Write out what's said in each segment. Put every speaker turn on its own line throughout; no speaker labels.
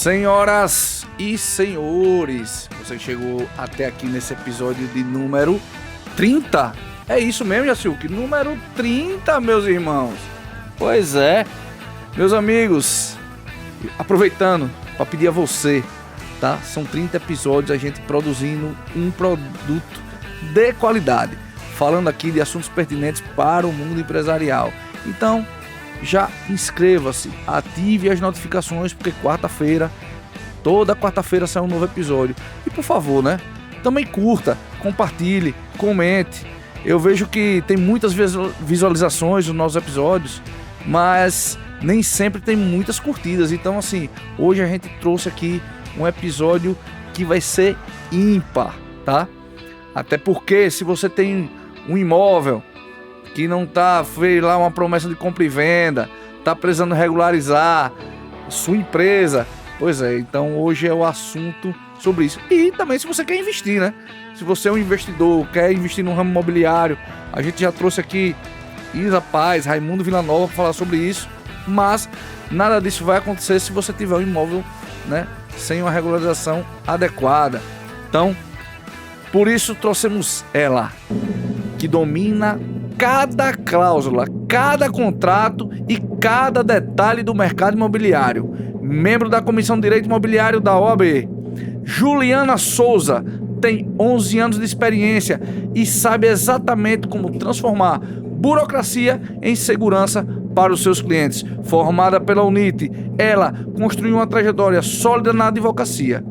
Senhoras e senhores, você chegou até aqui nesse episódio de número 30. É isso mesmo, Jacilque? Número 30, meus irmãos. Pois é, meus amigos, aproveitando para pedir a você, tá? São 30 episódios a gente produzindo um produto de qualidade, falando aqui de assuntos pertinentes para o mundo empresarial. Então, já inscreva-se, ative as notificações, porque toda quarta-feira sai um novo episódio. E por favor, né? Também curta, compartilhe, comente. Eu vejo que tem muitas visualizações nos nossos episódios, mas nem sempre tem muitas curtidas. Então, assim, hoje a gente trouxe aqui um episódio que vai ser ímpar, tá? Até porque se você tem um imóvel que não fez lá uma promessa de compra e venda, tá precisando regularizar sua empresa, pois é, então hoje é o assunto sobre isso. E também se você quer investir, né? Se você é um investidor, quer investir no ramo imobiliário, a gente já trouxe aqui Isa Paz, Raimundo Villanova para falar sobre isso, mas nada disso vai acontecer se você tiver um imóvel, né, sem uma regularização adequada. Então, por isso trouxemos ela, que domina cada cláusula, cada contrato e cada detalhe do mercado imobiliário. Membro da Comissão de Direito Imobiliário da OAB, Juliana Souza, tem 11 anos de experiência e sabe exatamente como transformar burocracia em segurança para os seus clientes. Formada pela UNIT, ela construiu uma trajetória sólida na advocacia.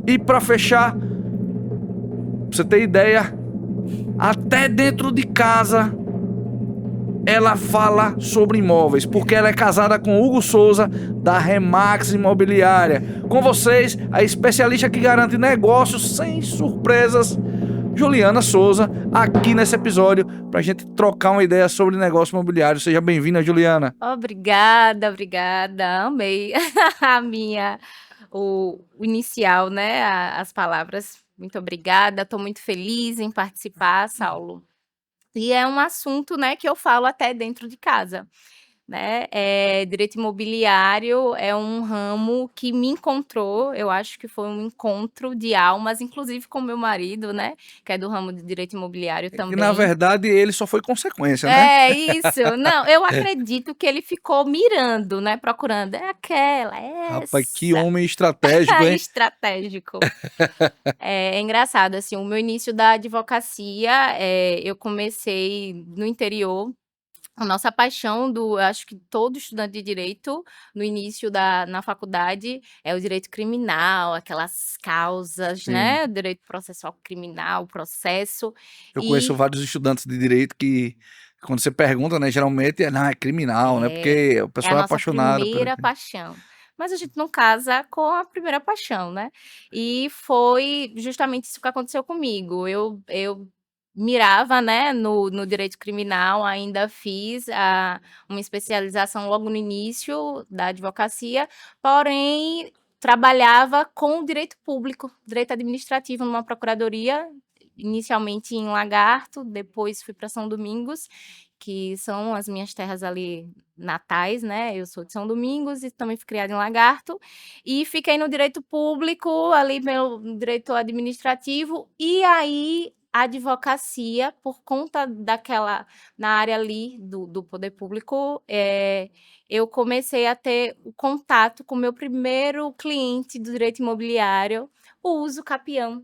E para fechar, pra você ter ideia, até dentro de casa ela fala sobre imóveis, porque ela é casada com Hugo Souza, da Remax Imobiliária. Com vocês, a especialista que garante negócios sem surpresas, Juliana Souza, aqui nesse episódio, pra gente trocar uma ideia sobre negócio imobiliário. Seja bem-vinda, Juliana.
Obrigada. Amei o inicial, né? As palavras. Muito obrigada. Estou muito feliz em participar, Saulo. E é um assunto, né, que eu falo até dentro de casa, né? Direito imobiliário é um ramo que me encontrou, eu acho que foi um encontro de almas, inclusive com meu marido, né, que é do ramo de direito imobiliário
Que na
também.
verdade ele só foi consequência, né?
É isso. Não, eu acredito que ele ficou mirando, né, procurando. É aquela,
Rapaz, que
essa.
homem estratégico, hein?
Estratégico. É engraçado, assim, o meu início da advocacia, eu comecei no interior. A nossa paixão eu acho que todo estudante de direito, no início na faculdade, é o direito criminal, aquelas causas,
Sim.
né? Direito processual criminal, processo.
Eu conheço vários estudantes de direito que, quando você pergunta, né, geralmente é criminal, né? Porque o
É
pessoal
a
é
nossa
apaixonado por
primeira
aquilo.
paixão. Mas a gente não casa com a primeira paixão, né? E foi justamente isso que aconteceu comigo. Eu mirava, né, no direito criminal, ainda fiz uma especialização logo no início da advocacia, porém trabalhava com o direito público, direito administrativo numa procuradoria, inicialmente em Lagarto, depois fui para São Domingos, que são as minhas terras ali natais, né? Eu sou de São Domingos e também fui criada em Lagarto. E fiquei no direito público, ali pelo direito administrativo, e aí a advocacia, por conta na área ali do poder público, eu comecei a ter o contato com o meu primeiro cliente do direito imobiliário, o uso capião.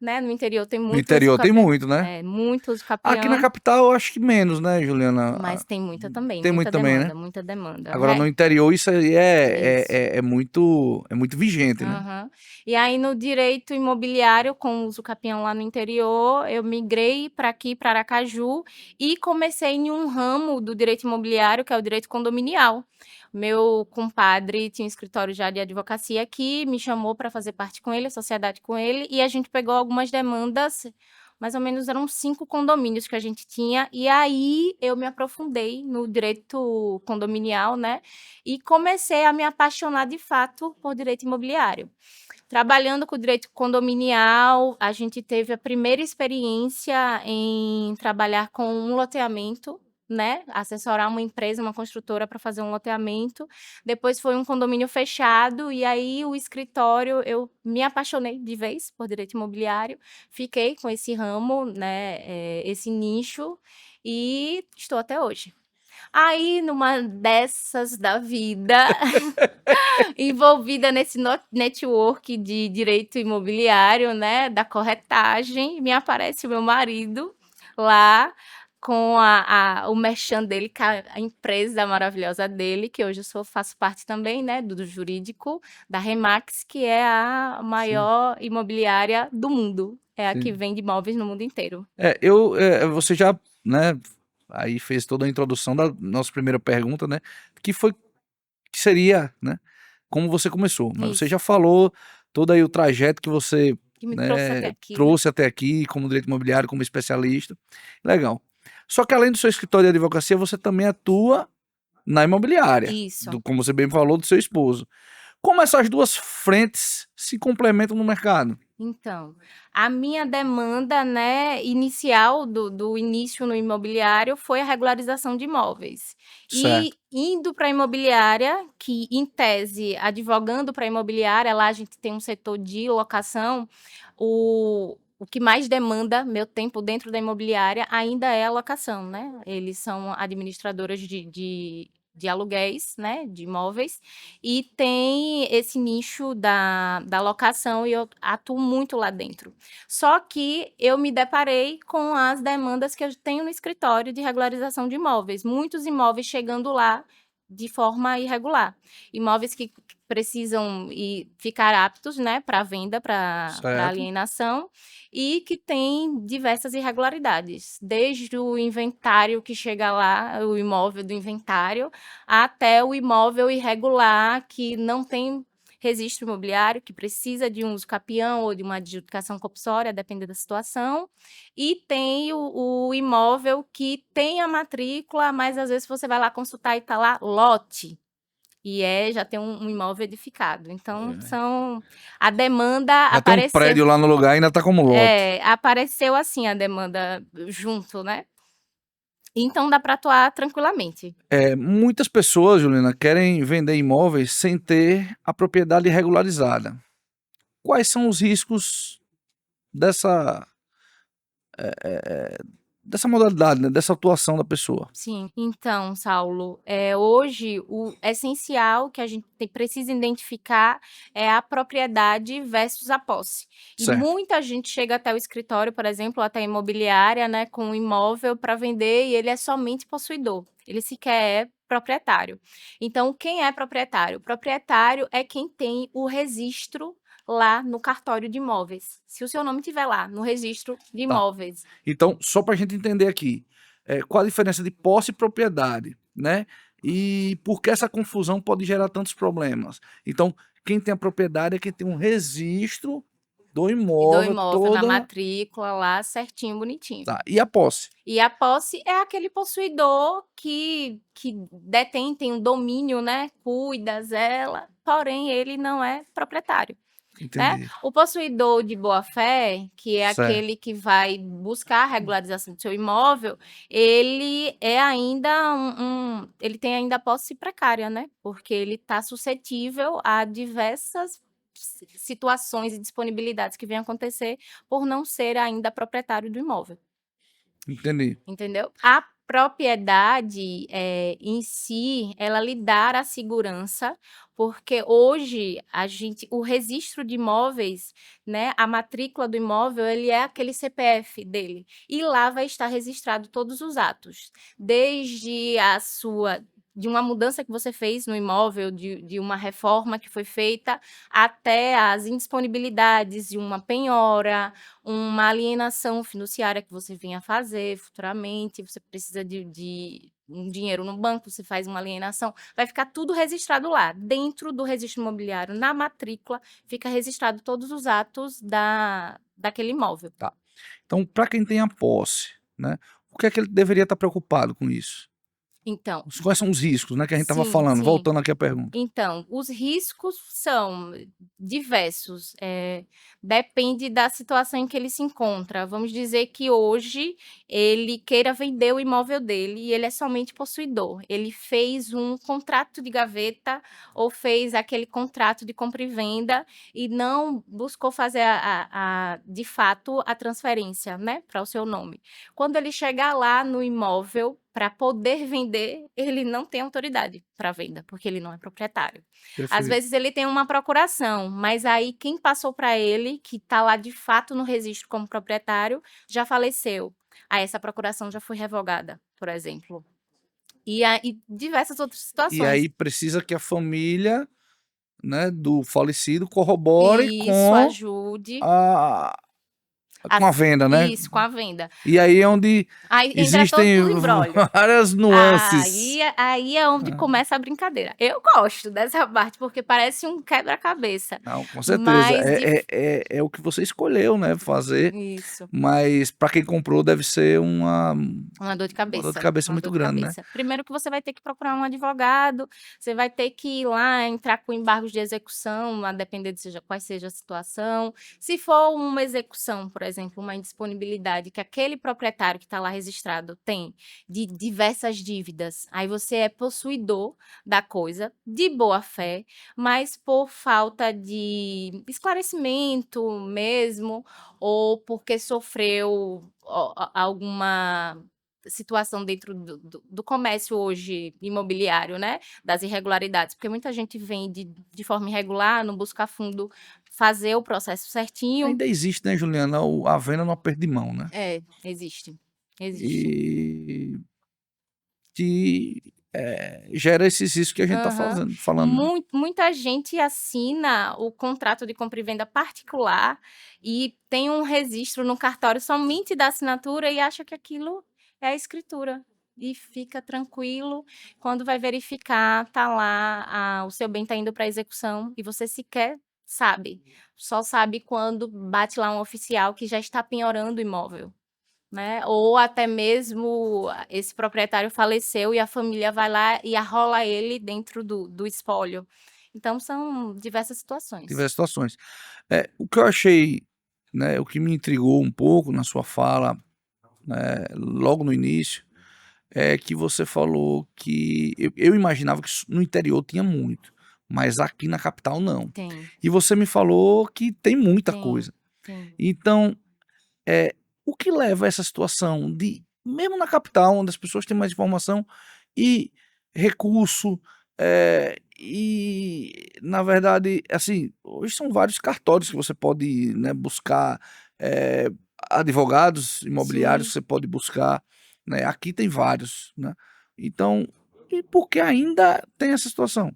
Né, no interior tem
No
muito uso
interior tem
capião.
muito, né?
Muito uso
Aqui na
capião,
capital eu acho que menos, né, Juliana?
mas tem muita também,
Tem muito também, né?
muita demanda.
Agora no interior isso aí
Isso.
é muito vigente, né?
Aham. E aí no direito imobiliário, com o uso capião lá no interior, eu migrei para aqui, para Aracaju, e comecei em um ramo do direito imobiliário, que é o direito condominial. Meu compadre tinha um escritório já de advocacia aqui, me chamou para fazer parte com ele, a sociedade com ele, e a gente pegou algumas demandas, mais ou menos eram 5 condomínios que a gente tinha, e aí eu me aprofundei no direito condominial, né, e comecei a me apaixonar de fato por direito imobiliário. Trabalhando com o direito condominial, a gente teve a primeira experiência em trabalhar com um loteamento, né, assessorar uma empresa, uma construtora para fazer um loteamento. Depois foi um condomínio fechado e aí o escritório eu me apaixonei de vez por direito imobiliário, fiquei com esse ramo, né, esse nicho e estou até hoje. Aí numa dessas da vida, envolvida nesse network de direito imobiliário, né, da corretagem, me aparece o meu marido lá com o merchan dele, com a empresa maravilhosa dele, que hoje faço parte também, né, do jurídico, da Remax, que é a
Sim,
maior imobiliária do mundo. É a que
sim.
vende imóveis no mundo inteiro.
Você já, né, aí fez toda a introdução da nossa primeira pergunta, né, que seria, né, como você começou, mas você
Isso,
já falou todo aí o trajeto que você,
que me trouxe até
né,
aqui, né?
trouxe até aqui como direito imobiliário, como especialista, legal. Só que além do seu escritório de advocacia, você também atua na imobiliária,
Isso.
como você bem falou, do seu esposo. Como essas duas frentes se complementam no mercado?
Então, a minha demanda, né, inicial do início no imobiliário foi a regularização de imóveis.
Certo.
E indo para a imobiliária, que em tese, advogando para a imobiliária, lá a gente tem um setor de locação, o que mais demanda meu tempo dentro da imobiliária ainda é a locação, né? Eles são administradoras de aluguéis, né, de imóveis, e tem esse nicho da locação e eu atuo muito lá dentro. Só que eu me deparei com as demandas que eu tenho no escritório de regularização de imóveis. Muitos imóveis chegando lá de forma irregular. Imóveis que precisam ficar aptos, né, para venda, para
Certo.
alienação, e que tem diversas irregularidades, desde o inventário que chega lá, o imóvel do inventário, até o imóvel irregular que não tem registro imobiliário, que precisa de um uso capião ou de uma adjudicação compulsória, depende da situação, e tem o imóvel que tem a matrícula, mas às vezes você vai lá consultar e está lá lote, e já tem um imóvel edificado. Então, a demanda
Já tem um
apareceu,
prédio lá no lugar e ainda tá como lote.
apareceu assim a demanda junto, né? Então dá para atuar tranquilamente.
Muitas pessoas, Juliana, querem vender imóveis sem ter a propriedade regularizada. Quais são os riscos dessa, dessa modalidade, né, dessa atuação da pessoa?
Sim, então, Saulo, hoje o essencial que a gente precisa identificar é a propriedade versus a posse. E
Certo.
muita gente chega até o escritório, por exemplo, até a imobiliária, né, com um imóvel para vender e ele é somente possuidor. Ele sequer é proprietário. Então, quem é proprietário? O proprietário é quem tem o registro lá no cartório de imóveis. Se o seu nome estiver lá no registro de
Tá.
imóveis.
Então, só para a gente entender aqui, qual a diferença de posse e propriedade, né? E por que essa confusão pode gerar tantos problemas? Então, quem tem a propriedade é quem tem um registro do
E do
imóvel
imóvel na
toda.
matrícula lá, certinho, bonitinho.
Tá. E a posse?
E a posse é aquele possuidor que detém, tem um domínio, né, cuida, zela, porém ele não é proprietário, né.
Entendi.
O possuidor de boa-fé, que é
Certo.
aquele que vai buscar a regularização do seu imóvel, ele é ainda ele tem ainda a posse precária, né, porque ele está suscetível a diversas situações e disponibilidades que venham acontecer por não ser ainda proprietário do imóvel.
Entendi.
Entendeu? A propriedade, em si, ela lhe dá a segurança, porque hoje o registro de imóveis, né, a matrícula do imóvel, ele é aquele CPF dele, e lá vai estar registrado todos os atos, desde de uma mudança que você fez no imóvel, de uma reforma que foi feita, até as indisponibilidades de uma penhora, uma alienação fiduciária que você venha fazer futuramente, você precisa de um dinheiro no banco, você faz uma alienação, vai ficar tudo registrado lá. Dentro do registro imobiliário, na matrícula, fica registrado todos os atos daquele imóvel.
Tá. Então, para quem tem a posse, né, o que é que ele deveria estar preocupado com isso?
Então,
Quais são os riscos, né, que a gente estava
sim,
falando?
sim.
Voltando aqui à pergunta.
Então, os riscos são diversos, depende da situação em que ele se encontra. Vamos dizer que hoje ele queira vender o imóvel dele e ele é somente possuidor. Ele fez um contrato de gaveta ou fez aquele contrato de compra e venda e não buscou fazer de fato a transferência, né, para o seu nome. Quando ele chegar lá no imóvel para poder vender, ele não tem autoridade para venda, porque ele não é proprietário. Às
Perfeito.
vezes ele tem uma procuração, mas aí quem passou para ele, que está lá de fato no registro como proprietário, já faleceu. Aí essa procuração já foi revogada, por exemplo. E diversas outras
E
situações.
aí precisa que a família, né, do falecido corrobore
Isso
com
ajude.
a com a
As
venda, né.
Isso, com a venda.
E aí é onde
Aí entra todo
existem
o imbróglio.
várias nuances.
Aí é onde
Hã.
começa a brincadeira. Eu gosto dessa parte, porque parece um quebra-cabeça,
Não, com certeza.
mas de f
É o que você escolheu, né, fazer,
Isso.
mas para quem comprou deve ser
Uma dor de
uma dor de
cabeça,
cabeça
uma
muito
dor de
grande, né.
cabeça. Primeiro que você vai ter que procurar um advogado, você vai ter que ir lá entrar com embargos de execução, a depender de qual seja a situação. Se for uma execução, por exemplo, uma indisponibilidade que aquele proprietário que está lá registrado tem de diversas dívidas, aí você é possuidor da coisa, de boa fé, mas por falta de esclarecimento mesmo, ou porque sofreu alguma situação dentro do comércio hoje imobiliário, né, das irregularidades, porque muita gente vende de forma irregular, não busca a fundo fazer o processo certinho.
Ainda existe, né, Juliana, a venda no aperto de mão, né.
É, existe, existe.
E que, gera esses riscos que a gente tá
Aham.
falando, né.
Muita gente assina o contrato de compra e venda particular e tem um registro no cartório somente da assinatura e acha que aquilo é a escritura. E fica tranquilo, quando vai verificar, tá lá, o seu bem tá indo para execução e você sequer sabe. Só sabe quando bate lá um oficial que já está penhorando o imóvel. Né, ou até mesmo esse proprietário faleceu e a família vai lá e arrola ele dentro do espólio. Então são diversas situações.
Diversas situações. O que eu achei, né, o que me intrigou um pouco na sua fala, logo no início, é que você falou que eu imaginava que no interior tinha muito, mas aqui na capital não.
Tem,
E você me falou que tem muita
tem,
coisa.
tem.
Então, o que leva a essa situação de, mesmo na capital, onde as pessoas têm mais informação e recurso, e na verdade, assim, hoje são vários cartórios que você pode, né, buscar, eh, advogados imobiliários que
Sim.
você pode buscar, né, aqui tem vários, né. Então, e por que ainda tem essa situação?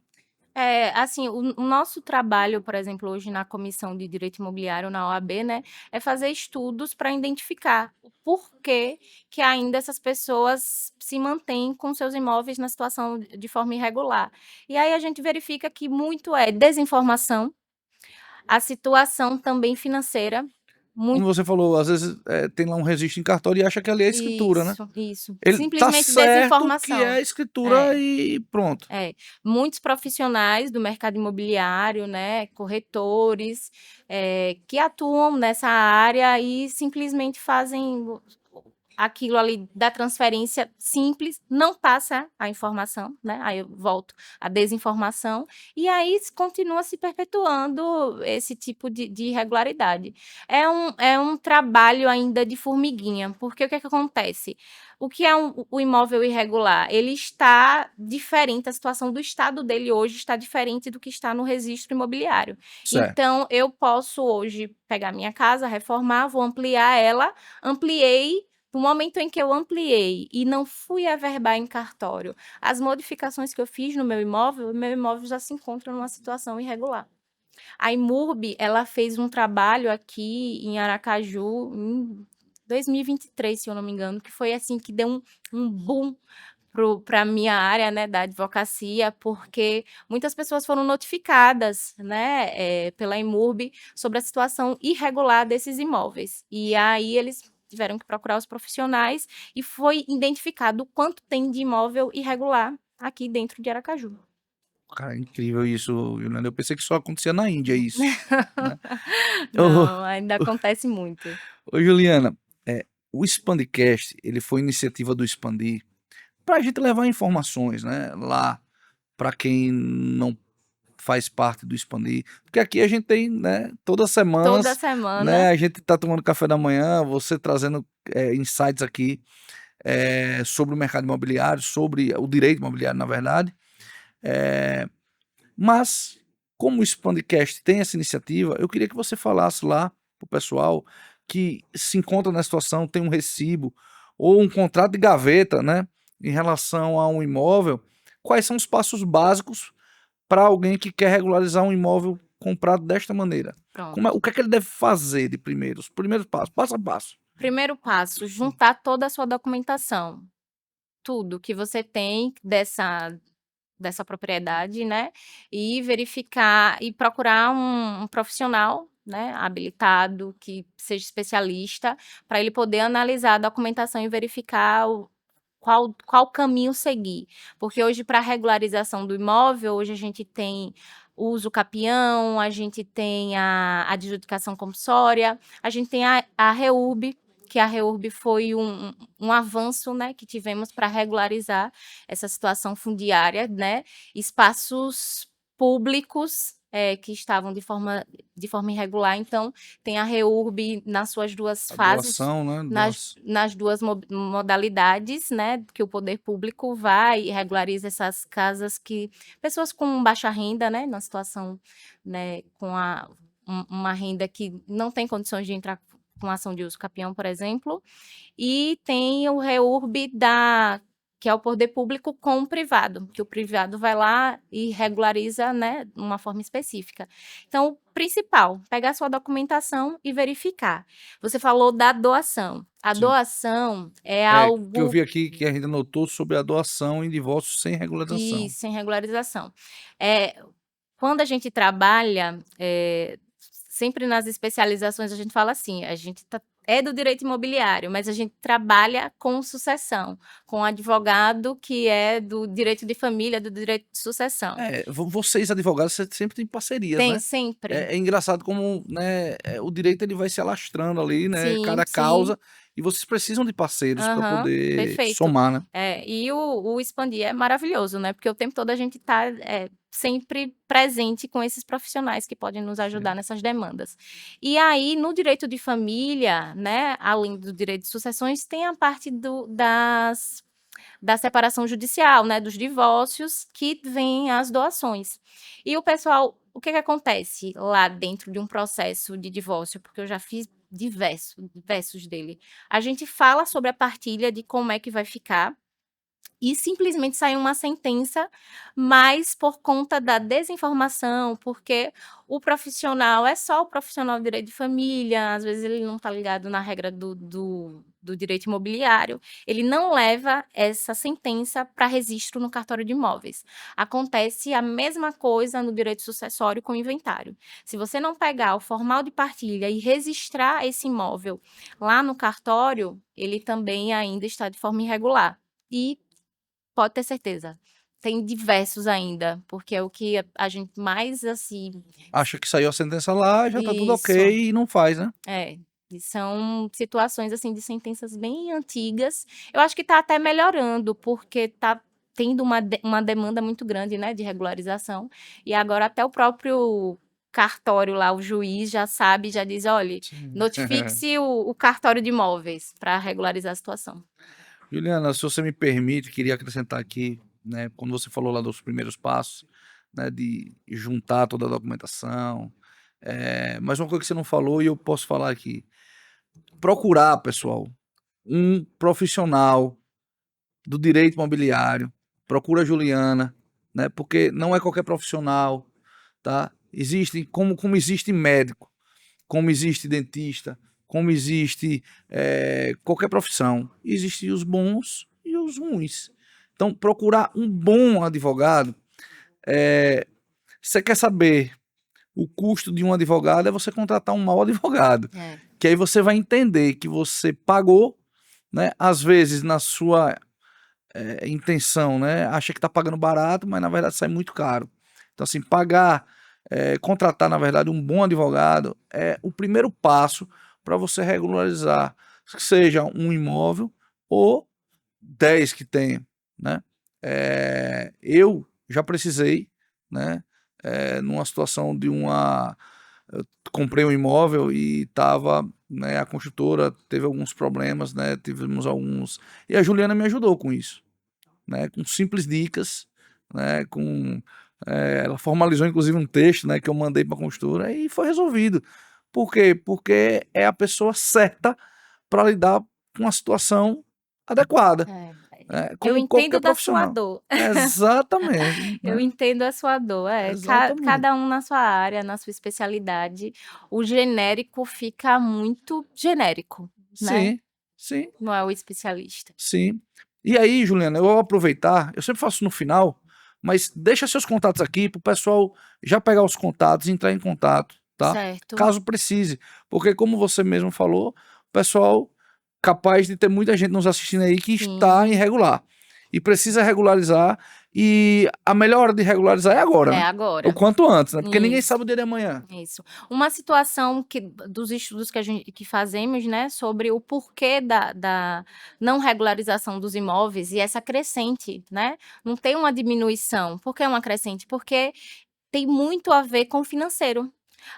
É, assim, o nosso trabalho, por exemplo, hoje na Comissão de Direito Imobiliário na OAB, né, é fazer estudos para identificar o porquê que ainda essas pessoas se mantêm com seus imóveis na situação de forma irregular. E aí a gente verifica que muito é desinformação, a situação também financeira,
Como
muito.
você falou, às vezes, tem lá um registro em cartório e acha que ali é escritura, né.
Isso.
Ele tá
Simplesmente
certo que
desinformação.
é escritura
É.
e pronto.
É, muitos profissionais do mercado imobiliário, né, corretores, que atuam nessa área e simplesmente fazem aquilo ali da transferência simples, não passa a informação, né, aí eu volto à desinformação, e aí continua se perpetuando esse tipo de irregularidade. É um trabalho ainda de formiguinha, porque o que é que acontece? O que é o imóvel irregular? Ele está diferente, a situação do estado dele hoje está diferente do que está no registro imobiliário.
Certo.
Então, eu posso hoje pegar minha casa, reformar, vou ampliar ela, ampliei, no momento em que eu ampliei e não fui averbar em cartório as modificações que eu fiz no meu imóvel já se encontra numa situação irregular. A Imurb, ela fez um trabalho aqui em Aracaju em 2023, se eu não me engano, que foi assim que deu um boom para a minha área, né, da advocacia, porque muitas pessoas foram notificadas, né, pela Imurb sobre a situação irregular desses imóveis. E aí eles tiveram que procurar os profissionais e foi identificado o quanto tem de imóvel irregular aqui dentro de Aracaju.
Cara, é incrível isso, Juliana. Eu pensei que só acontecia na Índia isso, né? Ô,
Não, ainda acontece muito.
ô Juliana, o Expandicast, ele foi iniciativa do Expandir para a gente levar informações, né, lá para quem não faz parte do Expandir, porque aqui a gente tem, né, toda semana,
Toda
né,
semana.
a gente tá tomando café da manhã, você trazendo insights aqui sobre o mercado imobiliário, sobre o direito imobiliário, na verdade. Mas, como o Expandcast tem essa iniciativa, eu queria que você falasse lá pro pessoal que se encontra na situação, tem um recibo ou um contrato de gaveta, né, em relação a um imóvel, quais são os passos básicos para alguém que quer regularizar um imóvel comprado desta maneira?
Pronto.
O que é que ele deve fazer de primeiro? Os primeiros passos, passo a passo.
Primeiro passo, juntar toda a sua documentação. Tudo que você tem dessa propriedade, né, e verificar e procurar um profissional, né, habilitado, que seja especialista, para ele poder analisar a documentação e verificar qual caminho seguir. Porque hoje, para regularização do imóvel, hoje a gente tem o uso capião, a gente tem a adjudicação compulsória, a gente tem a REURB, que a REURB foi um avanço, né, que tivemos para regularizar essa situação fundiária, né, espaços públicos que estavam de forma irregular. Então, tem a REURB nas suas duas
A
fases,
doação, né?
nas duas modalidades, né, que o poder público vai e regulariza essas casas que pessoas com baixa renda, né, na situação, né, com uma renda que não tem condições de entrar com ação de uso capião, por exemplo, e tem o REURB que é o poder público com o privado, que o privado vai lá e regulariza, né, de uma forma específica. Então, o principal, pegar a sua documentação e verificar. Você falou da doação. A
Sim.
doação é
Que eu
algo
vi aqui que a gente anotou sobre a doação em divórcio sem regularização.
sem regularização. Quando a gente trabalha, sempre nas especializações a gente fala assim, a gente é do direito imobiliário, mas a gente trabalha com sucessão, com advogado que é do direito de família, do direito de sucessão.
Vocês advogados, você sempre tem parcerias,
Tem
né?
sempre.
É engraçado como, né, o direito ele vai se alastrando ali, né?
Sim,
Cada
sim.
causa, e vocês precisam de parceiros para
Aham,
poder
perfeito.
somar, né?
E o Expandir é maravilhoso, né? Porque o tempo todo a gente está sempre presente com esses profissionais que podem nos ajudar nessas demandas. E aí, no direito de família, né, além do direito de sucessões, tem a parte da separação judicial, né, dos divórcios, que vem as doações. E o pessoal, o que acontece lá dentro de um processo de divórcio? Porque eu já fiz diversos dele. A gente fala sobre a partilha de como é que vai ficar, e simplesmente sai uma sentença, mas por conta da desinformação, porque o profissional é só o profissional de direito de família, às vezes ele não está ligado na regra do direito imobiliário, ele não leva essa sentença para registro no cartório de imóveis. Acontece a mesma coisa no direito sucessório com o inventário. Se você não pegar o formal de partilha e registrar esse imóvel lá no cartório, ele também ainda está de forma irregular. E pode ter certeza, tem diversos ainda, porque é o que a gente mais, assim...
Acha que saiu a sentença lá, já tá tudo
Isso.
ok e não faz, né?
E são situações, assim, de sentenças bem antigas. Eu acho que está até melhorando, porque está tendo uma demanda muito grande, né, de regularização, e agora até o próprio cartório lá, o juiz já sabe, já diz, olha, notifique-se o cartório de imóveis para regularizar a situação.
Juliana, se você me permite, queria acrescentar aqui, né, quando você falou lá dos primeiros passos, né, de juntar toda a documentação, mas uma coisa que você não falou e eu posso falar aqui, procurar, pessoal, um profissional do direito imobiliário, procura a Juliana, né, porque não é qualquer profissional, tá? Existe, como existe médico, como existe dentista, como existe qualquer profissão, existem os bons e os ruins. Então, procurar um bom advogado, você quer saber o custo de um advogado, é você contratar um mau advogado. que aí você vai entender que você pagou, né? Às vezes na sua intenção, né? Acha que está pagando barato, mas na verdade sai muito caro. Então assim, contratar na verdade um bom advogado é o primeiro passo para você regularizar, seja um imóvel ou 10 que tenha, né? Eu já precisei, né? Numa situação eu comprei um imóvel e tava, né, a construtora teve alguns problemas, né? Tivemos alguns. E a Juliana me ajudou com isso, né? Com simples dicas, né? Ela formalizou inclusive um texto, né, que eu mandei para a construtora e foi resolvido. Por quê? Porque é a pessoa certa para lidar com a situação adequada,
É. Eu
como
entendo
qualquer
da sua
profissional.
dor.
Exatamente,
Eu
né?
entendo a sua dor,
Exatamente.
cada um na sua área, na sua especialidade, o genérico fica muito genérico, né,
Sim, sim,
não é o especialista.
sim. E aí, Juliana, eu vou aproveitar, eu sempre faço no final, mas deixa seus contatos aqui para o pessoal já pegar os contatos, entrar em contato, tá?
Certo,
Caso precise. Porque, como você mesmo falou, o pessoal capaz de ter muita gente nos assistindo aí que está
sim,
irregular e precisa regularizar. E a melhor hora de regularizar é agora,
é
né? O
agora.
quanto antes, né? Porque ninguém
Isso.
sabe o dia de amanhã.
Isso. Uma situação dos estudos que fazemos, né, sobre o porquê da não regularização dos imóveis e essa crescente, né? Não tem uma diminuição. Por que uma crescente? Porque tem muito a ver com o financeiro.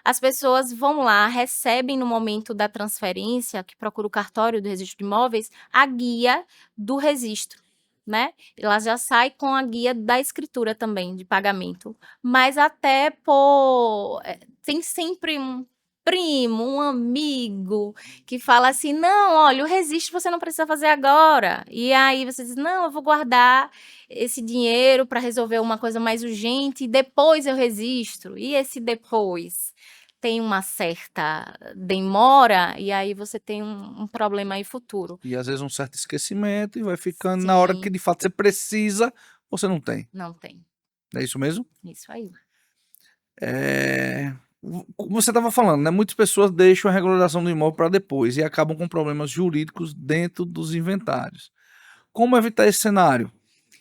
As pessoas vão lá, recebem no momento da transferência, que procura o cartório do registro de imóveis, a guia do registro, né? Ela já sai com a guia da escritura também, de pagamento. Mas até tem sempre um primo, um amigo que fala assim: não, olha, o registro você não precisa fazer agora. E aí você diz: não, eu vou guardar esse dinheiro para resolver uma coisa mais urgente e depois eu registro. E esse depois tem uma certa demora e aí você tem um problema aí futuro.
E às vezes um certo esquecimento e vai ficando na hora que
Sim,
de fato você precisa, você não tem.
não tem.
É isso mesmo?
Isso aí.
Como você estava falando, né? Muitas pessoas deixam a regularização do imóvel para depois e acabam com problemas jurídicos dentro dos inventários. Como evitar esse cenário?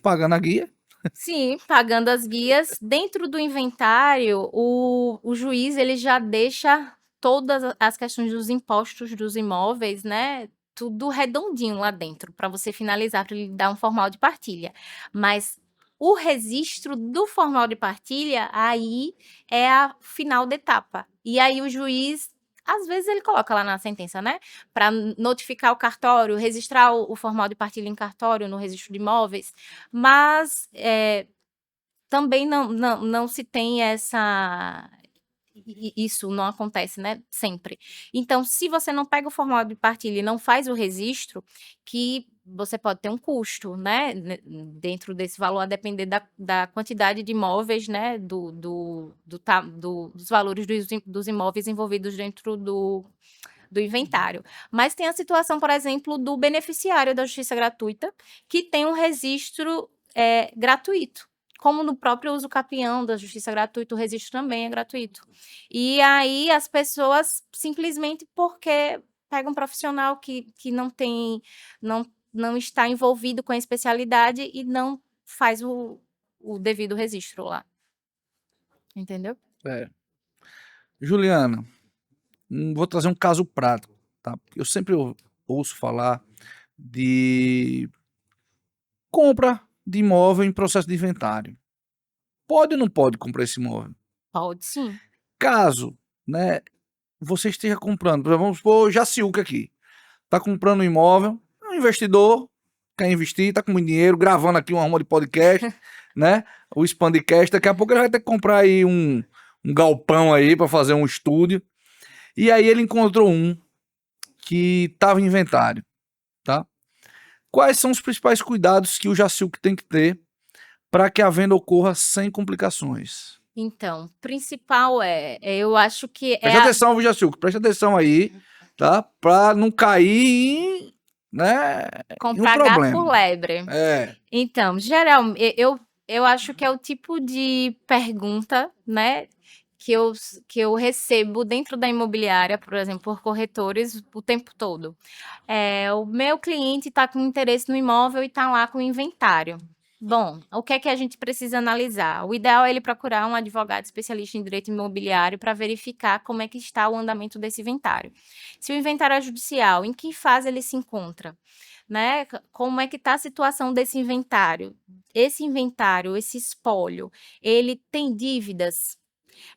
Pagando a guia.
Sim, pagando as guias. Dentro do inventário, o juiz ele já deixa todas as questões dos impostos dos imóveis, né? Tudo redondinho lá dentro, para você finalizar, para ele dar um formal de partilha. Mas o registro do formal de partilha, aí é a final da etapa. E aí o juiz, às vezes, ele coloca lá na sentença, né? Para notificar o cartório, registrar o formal de partilha em cartório no registro de imóveis. Mas também não se tem isso não acontece, né, sempre. Então, se você não pega o formal de partilha e não faz o registro, que você pode ter um custo, né, dentro desse valor, a depender da quantidade de imóveis, né, dos valores dos imóveis envolvidos dentro do inventário. Mas tem a situação, por exemplo, do beneficiário da justiça gratuita, que tem um registro gratuito. Como no próprio uso capião da justiça gratuita, o registro também é gratuito. E aí as pessoas simplesmente porque pega um profissional que não está envolvido com a especialidade e não faz o devido registro lá. Entendeu?
É. Juliana, vou trazer um caso prático, tá? Eu sempre ouço falar de compra de imóvel em processo de inventário. Pode ou não pode comprar esse imóvel?
Pode sim.
Caso, né, você esteja comprando, por exemplo, vamos supor, Jaciuca aqui, tá comprando um imóvel, é um investidor, quer investir, tá com muito dinheiro, gravando aqui uma ruma de podcast, né, o Expandcast, daqui a pouco ele vai ter que comprar aí um galpão aí para fazer um estúdio, e aí ele encontrou um que estava em inventário, tá? Quais são os principais cuidados que o Jaciuca tem que ter para que a venda ocorra sem complicações?
Então, principal eu acho que
Preste atenção, viu, Jaciuca? Preste atenção aí, tá? Pra não cair né, em um
comprar gato por
problema.
lebre.
É,
Então, eu acho que é o tipo de pergunta, né, que eu recebo dentro da imobiliária, por exemplo, por corretores, o tempo todo. O meu cliente está com interesse no imóvel e está lá com o inventário. Bom, o que é que a gente precisa analisar? O ideal é ele procurar um advogado especialista em direito imobiliário para verificar como é que está o andamento desse inventário. Se o inventário é judicial, em que fase ele se encontra? Né? Como é que está a situação desse inventário? Esse inventário, esse espólio, ele tem dívidas?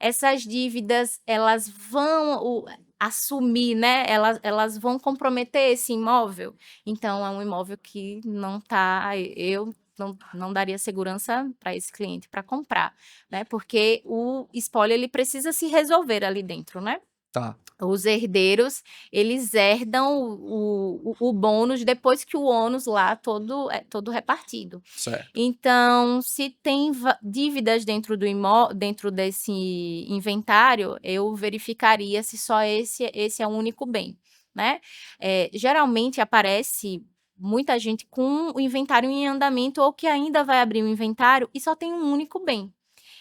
Essas dívidas, elas vão assumir, né? Elas vão comprometer esse imóvel. Então, é um imóvel que não está. Eu não daria segurança para esse cliente para comprar, né? Porque o espólio ele precisa se resolver ali dentro, né?
Tá.
Os herdeiros, eles herdam o bônus depois que o ônus lá é todo repartido.
Certo.
Então, se tem dívidas dentro desse inventário, eu verificaria se só esse é o único bem, né? Geralmente aparece muita gente com o inventário em andamento ou que ainda vai abrir o inventário e só tem um único bem.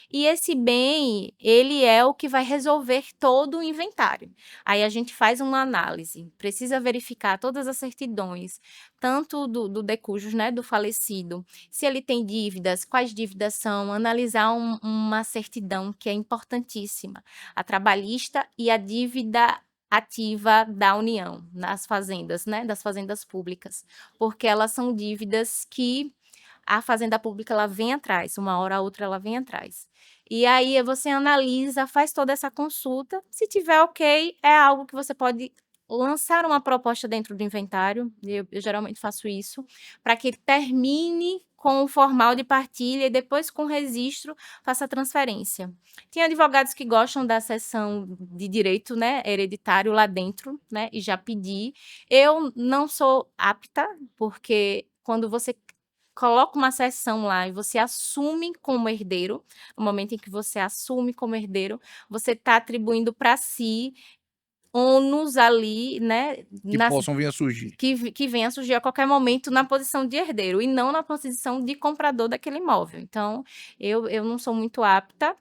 E esse bem, ele é o que vai resolver todo o inventário. Aí a gente faz uma análise, precisa verificar todas as certidões, tanto do decujus, né, do falecido, se ele tem dívidas, quais dívidas são, analisar uma certidão que é importantíssima, a trabalhista e a dívida ativa da União, nas fazendas, né, das fazendas públicas, porque elas são dívidas que a fazenda pública ela vem atrás, uma hora a outra ela vem atrás. E aí você analisa, faz toda essa consulta, se tiver ok, é algo que você pode lançar uma proposta dentro do inventário, eu geralmente faço isso, para que ele termine com o formal de partilha e depois com o registro faça a transferência. Tem advogados que gostam da seção de direito, né, hereditário lá dentro, né, e já pedi. Eu não sou apta, porque quando você coloca uma seção lá e você assume como herdeiro, no momento em que você assume como herdeiro, você está atribuindo para si ônus ali, né,
Que possam vir a surgir.
que venha a surgir a qualquer momento na posição de herdeiro e não na posição de comprador daquele imóvel. Então, eu não sou muito apta.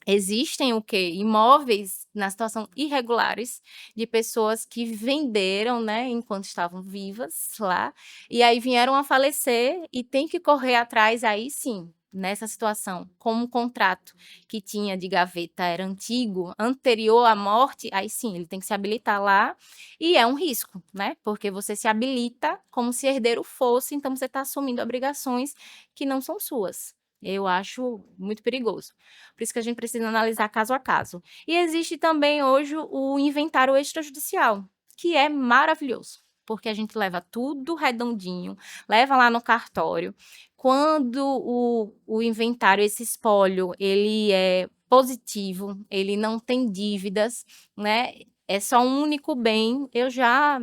Existem o quê? Imóveis na situação irregulares de pessoas que venderam, né, enquanto estavam vivas lá, e aí vieram a falecer e tem que correr atrás, aí sim, nessa situação, como o contrato que tinha de gaveta era antigo, anterior à morte, aí sim, ele tem que se habilitar lá, e é um risco, né, porque você se habilita como se herdeiro fosse, então você está assumindo obrigações que não são suas. Eu acho muito perigoso. Por isso que a gente precisa analisar caso a caso. E existe também hoje o inventário extrajudicial, que é maravilhoso, porque a gente leva tudo redondinho, leva lá no cartório. Quando o inventário, esse espólio, ele é positivo, ele não tem dívidas, né? É só um único bem, eu já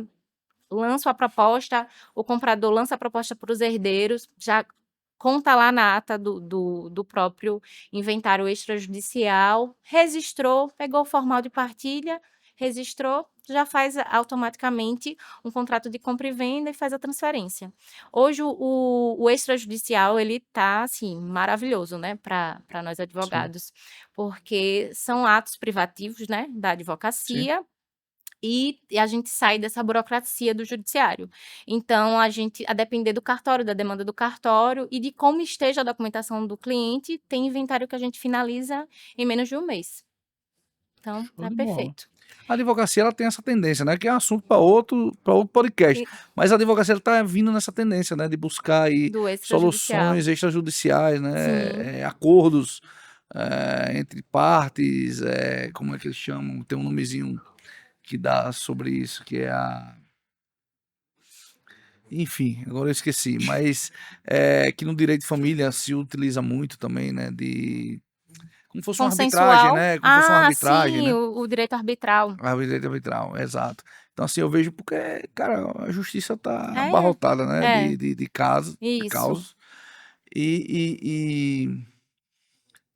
lanço a proposta, o comprador lança a proposta para os herdeiros, já conta lá na ata do próprio inventário extrajudicial, registrou, pegou o formal de partilha, registrou, já faz automaticamente um contrato de compra e venda e faz a transferência. Hoje o extrajudicial, ele tá, assim, maravilhoso, né, para nós
Sim.
advogados, porque são atos privativos, né, da
Sim.
advocacia, e a gente sai dessa burocracia do judiciário. Então, a depender do cartório, da demanda do cartório e de como esteja a documentação do cliente, tem inventário que a gente finaliza em menos de um mês. Então,
Show
é
de bola.
perfeito.
A advocacia ela tem essa tendência, né? Que é um assunto para outro podcast.
E
Mas a advocacia está vindo nessa tendência, né? De buscar aí
do extrajudicial.
soluções extrajudiciais,
Sim.
né? Acordos entre partes, como é que eles chamam? Tem um nomezinho que dá sobre isso, que é a... Enfim, agora eu esqueci. Mas que no direito de família se utiliza muito também, né? Como fosse uma arbitragem,
Consensual.
né? Como fosse uma
Ah,
arbitragem,
sim,
né?
o direito arbitral.
A direito arbitral, exato. Então, assim, eu vejo porque, cara, a justiça tá
É,
abarrotada, né,
é,
de casos, de
isso.
causos, e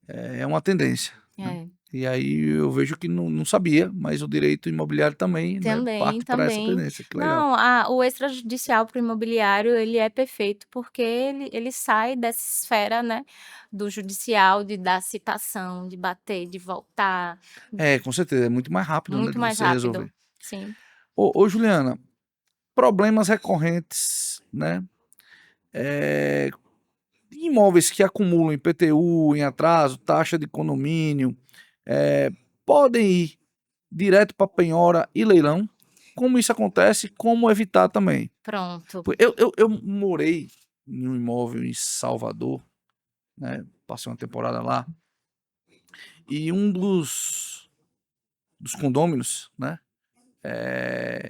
é uma tendência, né?
É.
E aí eu vejo que não sabia, mas o direito imobiliário também, né,
Também,
parte para essa
também.
tendência, que legal.
Não, o extrajudicial para o imobiliário, ele é perfeito, porque ele sai dessa esfera, né, do judicial, de dar citação, de bater, de voltar,
É, com certeza, é muito mais rápido, né,
muito
de
mais
você
rápido.
resolver.
Sim,
Ô Juliana, problemas recorrentes, né, eh, imóveis que acumulam IPTU, em atraso, taxa de condomínio, eh, podem ir direto para penhora e leilão? Como isso acontece, como evitar também?
pronto.
Eu morei em um imóvel em Salvador, né, passei uma temporada lá, e um dos condôminos, né,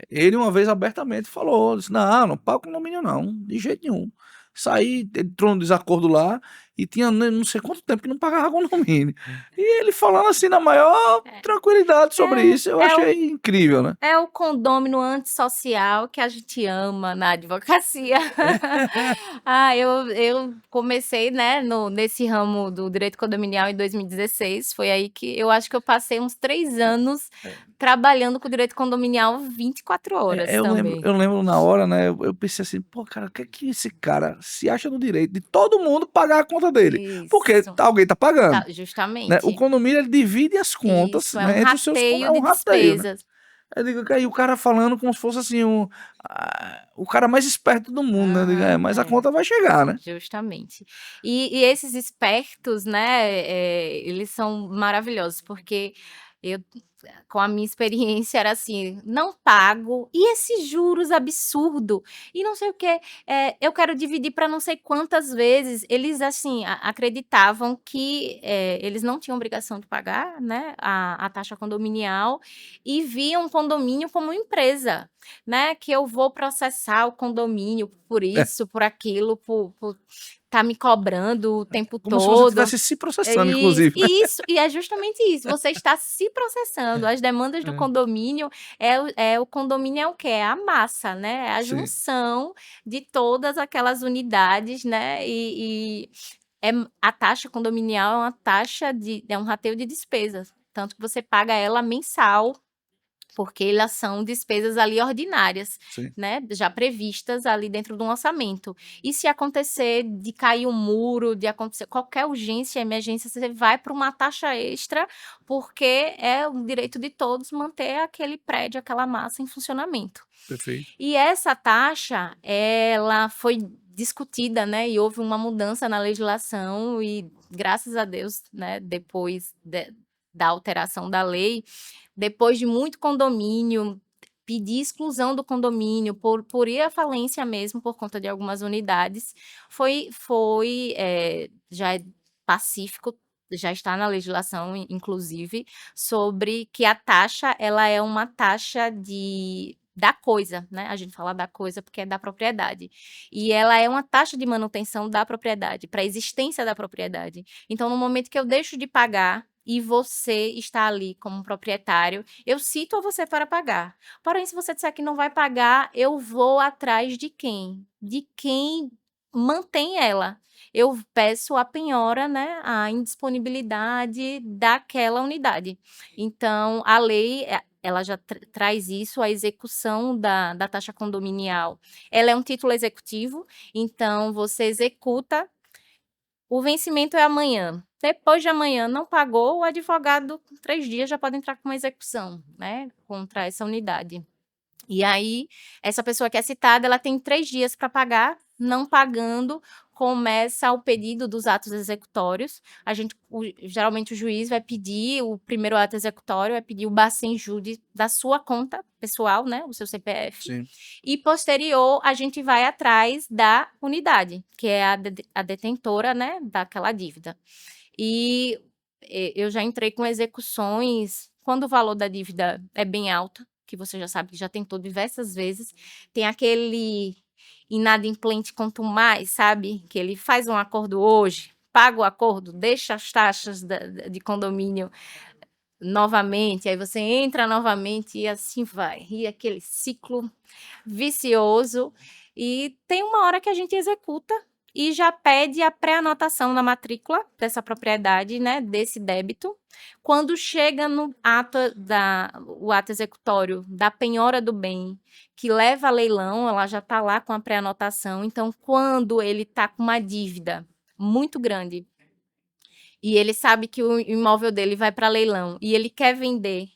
ele uma vez abertamente falou, disse: não pago condomínio não, de jeito nenhum. Saí, entrou num desacordo lá e tinha não sei quanto tempo que não pagava condomínio. E ele falando assim na maior tranquilidade sobre isso, eu
É o
achei incrível, né.
É o condômino antissocial que a gente ama na advocacia. Eu comecei, né, nesse ramo do direito condominial em 2016, foi aí que eu acho que eu passei uns 3 anos trabalhando com direito condominial 24 horas também.
Eu lembro na hora, né, eu pensei assim: "Pô, cara, o que é que esse cara se acha no direito de todo mundo pagar a conta dele?" Porque
Isso,
alguém tá pagando, né. O
justamente.
condomínio ele divide as contas,
Isso, é um
né, entre os seus
rateio
é um
de
rateio, né.
despesas.
Eu digo que aí o cara falando como se fosse assim o cara mais esperto do mundo, né, eu digo: "É,
Aham,
mas a
é.
conta vai chegar, né".
Justamente. E esses espertos, né, eles são maravilhosos, porque eu, com a minha experiência, era assim: "Não pago, e esses juros absurdo, e não sei o quê, eu quero dividir para não sei quantas vezes". Eles, assim, acreditavam que, eles não tinham obrigação de pagar, né, a taxa condominial, e viam o condomínio como empresa, né, que eu vou processar o condomínio por
É,
isso, por aquilo, por tá me cobrando o tempo
como se você
todo.
estivesse se
É
processando inclusive, né.
isso, e é justamente isso, você está se processando, as demandas do
É,
condomínio, o condomínio é o quê? É a massa, né, é a
sim,
junção de todas aquelas unidades, né, a taxa condominial é uma taxa é um rateio de despesas, tanto que você paga ela mensal, porque elas são despesas ali ordinárias,
sim,
né, já previstas ali dentro do orçamento. E se acontecer de cair um muro, de acontecer qualquer urgência, emergência, você vai para uma taxa extra, porque é o direito de todos manter aquele prédio, aquela massa em funcionamento.
perfeito.
E essa taxa, ela foi discutida, né, e houve uma mudança na legislação e, graças a Deus, né, depois da alteração da lei, depois de muito condomínio pedir exclusão do condomínio por ir à falência mesmo, por conta de algumas unidades, já é pacífico, já está na legislação inclusive, sobre que a taxa, ela é uma taxa da coisa, né, a gente fala da coisa porque é da propriedade. E ela é uma taxa de manutenção da propriedade, para a existência da propriedade. Então, no momento que eu deixo de pagar e você está ali como proprietário, eu cito a você para pagar. Porém, se você disser que não vai pagar, eu vou atrás de quem? De quem mantém ela. Eu peço a penhora, né, a indisponibilidade daquela unidade. Então, a lei, ela já traz isso, a execução da taxa condominial. Ela é um título executivo, então você executa, o vencimento é amanhã. Depois de amanhã não pagou, o advogado, com 3 dias, já pode entrar com uma execução, né, contra essa unidade. E aí, essa pessoa que é citada, ela tem 3 dias para pagar, não pagando, começa o pedido dos atos executórios. Geralmente o juiz vai pedir o primeiro ato executório, vai pedir o Bacen-Júri da sua conta pessoal, né, o seu CPF,
Sim,
e posterior a gente vai atrás da unidade, que é a detentora, né, daquela dívida. E, eu já entrei com execuções quando o valor da dívida é bem alto, que você já sabe que já tentou diversas vezes, tem aquele inadimplente quanto mais, sabe, que ele faz um acordo hoje, paga o acordo, deixa as taxas de condomínio novamente, aí você entra novamente e assim vai, e aquele ciclo vicioso. E tem uma hora que a gente executa, e já pede a pré-anotação na matrícula dessa propriedade, né, desse débito. Quando chega no ato o ato executório da penhora do bem, que leva a leilão, ela já está lá com a pré-anotação. Então, quando ele está com uma dívida muito grande e ele sabe que o imóvel dele vai para leilão e ele quer vender,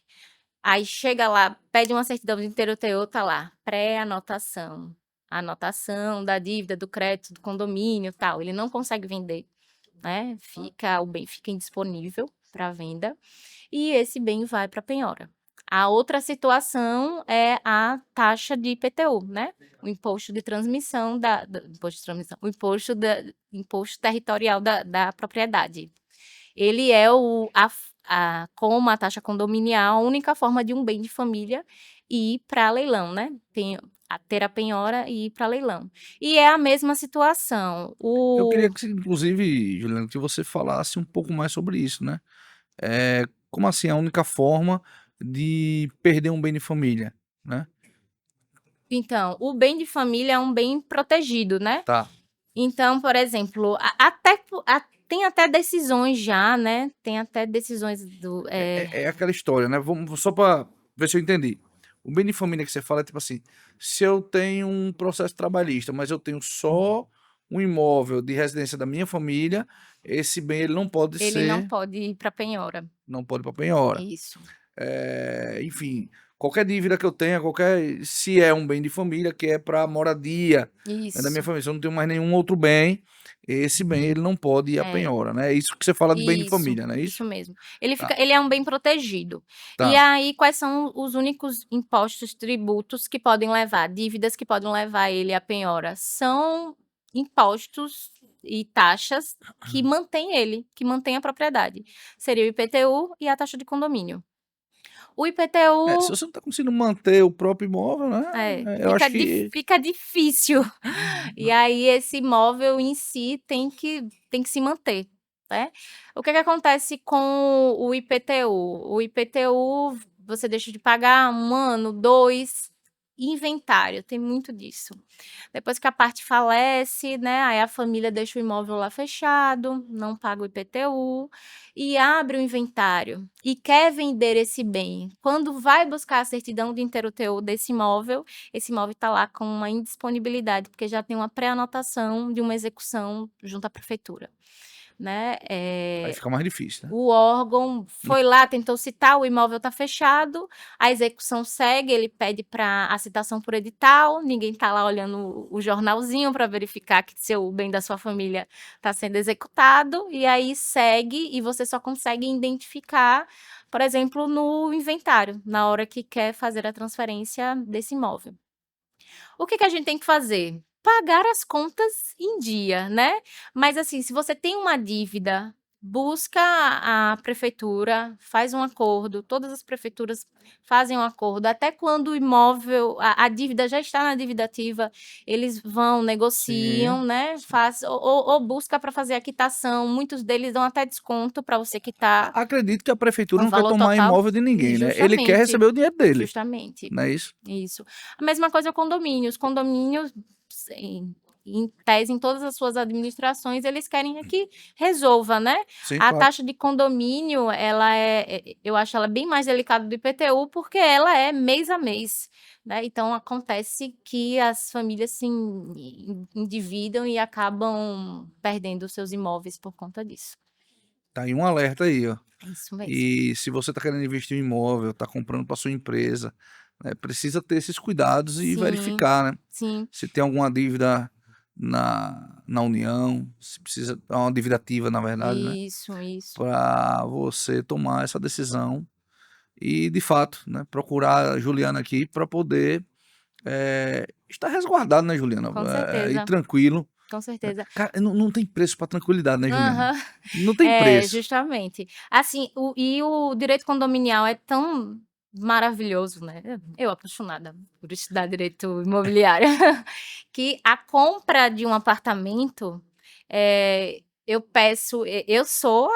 aí chega lá, pede uma certidão de inteiro-teor, tá lá, pré-anotação. Anotação da dívida, do crédito, do condomínio, tal. Ele não consegue vender, né? O bem fica indisponível para venda e esse bem vai para penhora. A outra situação é a taxa de IPTU, né? O imposto de transmissão o imposto territorial da propriedade. Ele é como a taxa condominial, a única forma de um bem de família ir para leilão, né? Ter a penhora e ir para leilão. E é a mesma situação.
Eu queria que, inclusive, Juliana, que você falasse um pouco mais sobre isso, né? Como assim a única forma de perder um bem de família, né?
Então, o bem de família é um bem protegido, né?
Tá.
Então, por exemplo, tem até decisões já, né? Tem até decisões do.
É aquela história, né? Vamos só para ver se eu entendi. O bem de família que você fala é tipo assim: se eu tenho um processo trabalhista, mas eu tenho só um imóvel de residência da minha família, esse bem ele não pode
Ele não
ser,
pode ir para penhora.
não pode ir para penhora.
Isso.
Enfim, qualquer dívida que eu tenha, se é um bem de família, que é para moradia, né, da minha
Isso.
família, se eu não tenho mais nenhum outro bem, esse bem ele não pode ir à penhora, né? É isso que você fala de bem de família, não é isso?
Isso mesmo. Ele
Tá.
ele é um bem protegido. E
Tá.
aí, quais são os únicos impostos, tributos que podem levar, dívidas que podem levar ele à penhora? São impostos e taxas que mantêm que mantém a propriedade. Seria o IPTU e a taxa de condomínio. O
Se
IPTU
você não está conseguindo manter o próprio imóvel, né? Eu acho que.
fica difícil. E aí esse imóvel em si tem que se manter, né. O que acontece com o IPTU? O IPTU você deixa de pagar 1 ano, 2, inventário, tem muito disso. Depois que a parte falece, né, aí a família deixa o imóvel lá fechado, não paga o IPTU e abre o inventário e quer vender esse bem. Quando vai buscar a certidão de inteiro-teor desse imóvel, esse imóvel está lá com uma indisponibilidade, porque já tem uma pré-anotação de uma execução junto à prefeitura, né.
Aí fica mais difícil, né?
O órgão foi lá, tentou citar, o imóvel está fechado, a execução segue, ele pede para a citação por edital, ninguém está lá olhando o jornalzinho para verificar que o bem da sua família está sendo executado, e aí segue e você só consegue identificar, por exemplo, no inventário, na hora que quer fazer a transferência desse imóvel. O que a gente tem que fazer? Pagar as contas em dia, né. Mas, assim, se você tem uma dívida, busca a prefeitura, faz um acordo, todas as prefeituras fazem um acordo, até quando o imóvel a dívida já está na dívida ativa, eles vão, negociam,
Sim.
né, faz ou busca para fazer a quitação, muitos deles dão até desconto para você quitar
Acredito que a prefeitura
o
não quer
valor
tomar
total.
imóvel de ninguém, né? Ele quer
Justamente,
receber o dinheiro dele,
justamente.
não é isso?
Isso. A mesma coisa condomínios. Condomínios, em tese, em todas as suas administrações, eles querem é que resolva, né.
Sim,
A
claro.
taxa de condomínio, ela eu acho ela bem mais delicada do IPTU, porque ela é mês a mês, né. Então acontece que as famílias se endividam e acabam perdendo seus imóveis por conta disso.
Tá aí um alerta aí, ó.
É isso mesmo.
E se você está querendo investir em imóvel, está comprando para sua empresa, né, precisa ter esses cuidados e
Sim,
verificar, né?
sim.
Se tem alguma dívida na União, se precisa uma dívida ativa, na verdade, né?
Isso, isso.
Para você tomar essa decisão e, de fato, né, procurar a Juliana aqui para poder estar resguardado, né, Juliana?
Com
E
certeza,
tranquilo.
com certeza.
Cara, não tem preço para tranquilidade, né, Juliana?
Aham.
Não tem
É,
preço.
justamente. Assim, o direito condominial é tão maravilhoso, né, eu apaixonada por estudar direito imobiliário, que a compra de um apartamento, eu peço eu sou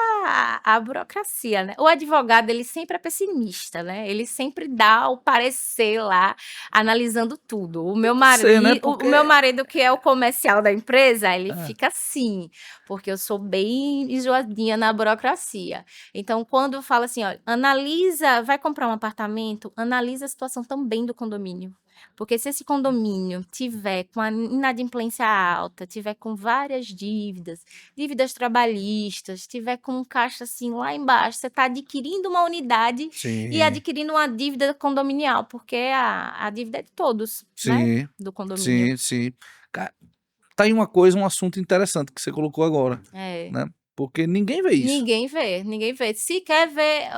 a burocracia, né? O advogado, ele sempre é pessimista, né? Ele sempre dá o parecer lá, analisando tudo. O meu
Sei, né?
marido, o meu
Porque.
marido, que é o comercial da empresa, ele
É,
fica assim, porque eu sou bem enjoadinha na burocracia. Então, quando fala assim, ó, analisa, vai comprar um apartamento, analisa a situação também do condomínio. Porque se esse condomínio tiver com a inadimplência alta, tiver com várias dívidas, dívidas trabalhistas, tiver com um caixa assim lá embaixo, você está adquirindo uma unidade e
sim,
adquirindo uma dívida condominial, porque a dívida é de todos, né?
sim,
Do condomínio.
sim, sim. Cara, tá aí uma coisa, um assunto interessante que você colocou agora,
É.
né? Porque ninguém vê isso.
Ninguém vê, ninguém vê. Se quer ver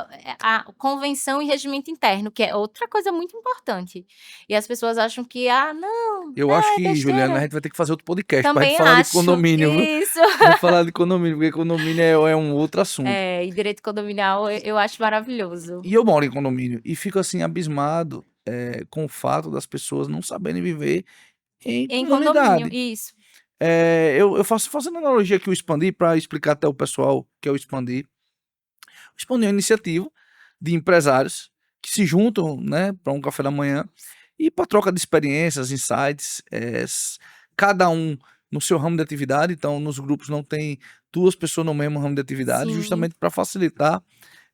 a convenção e regimento interno, que é outra coisa muito importante. E as pessoas acham que, não,
Eu acho
é
que, Juliana, a
besteira.
gente vai ter que fazer outro podcast pra gente
Também
falar de
acho.
condomínio, viu?
Isso.
Vamos falar de condomínio, porque condomínio é um outro assunto.
E direito condominial eu acho maravilhoso.
E eu moro em condomínio e fico assim abismado com o fato das pessoas não saberem viver em
Em condomínio,
comunidade.
isso.
Eu faço fazendo analogia aqui o Expandir para explicar até o pessoal que é o Expandir. O Expandir é uma iniciativa de empresários que se juntam, né, para um café da manhã e para troca de experiências, insights, cada um no seu ramo de atividade. Então, nos grupos não tem duas pessoas no mesmo ramo de atividade,
Sim.
justamente para facilitar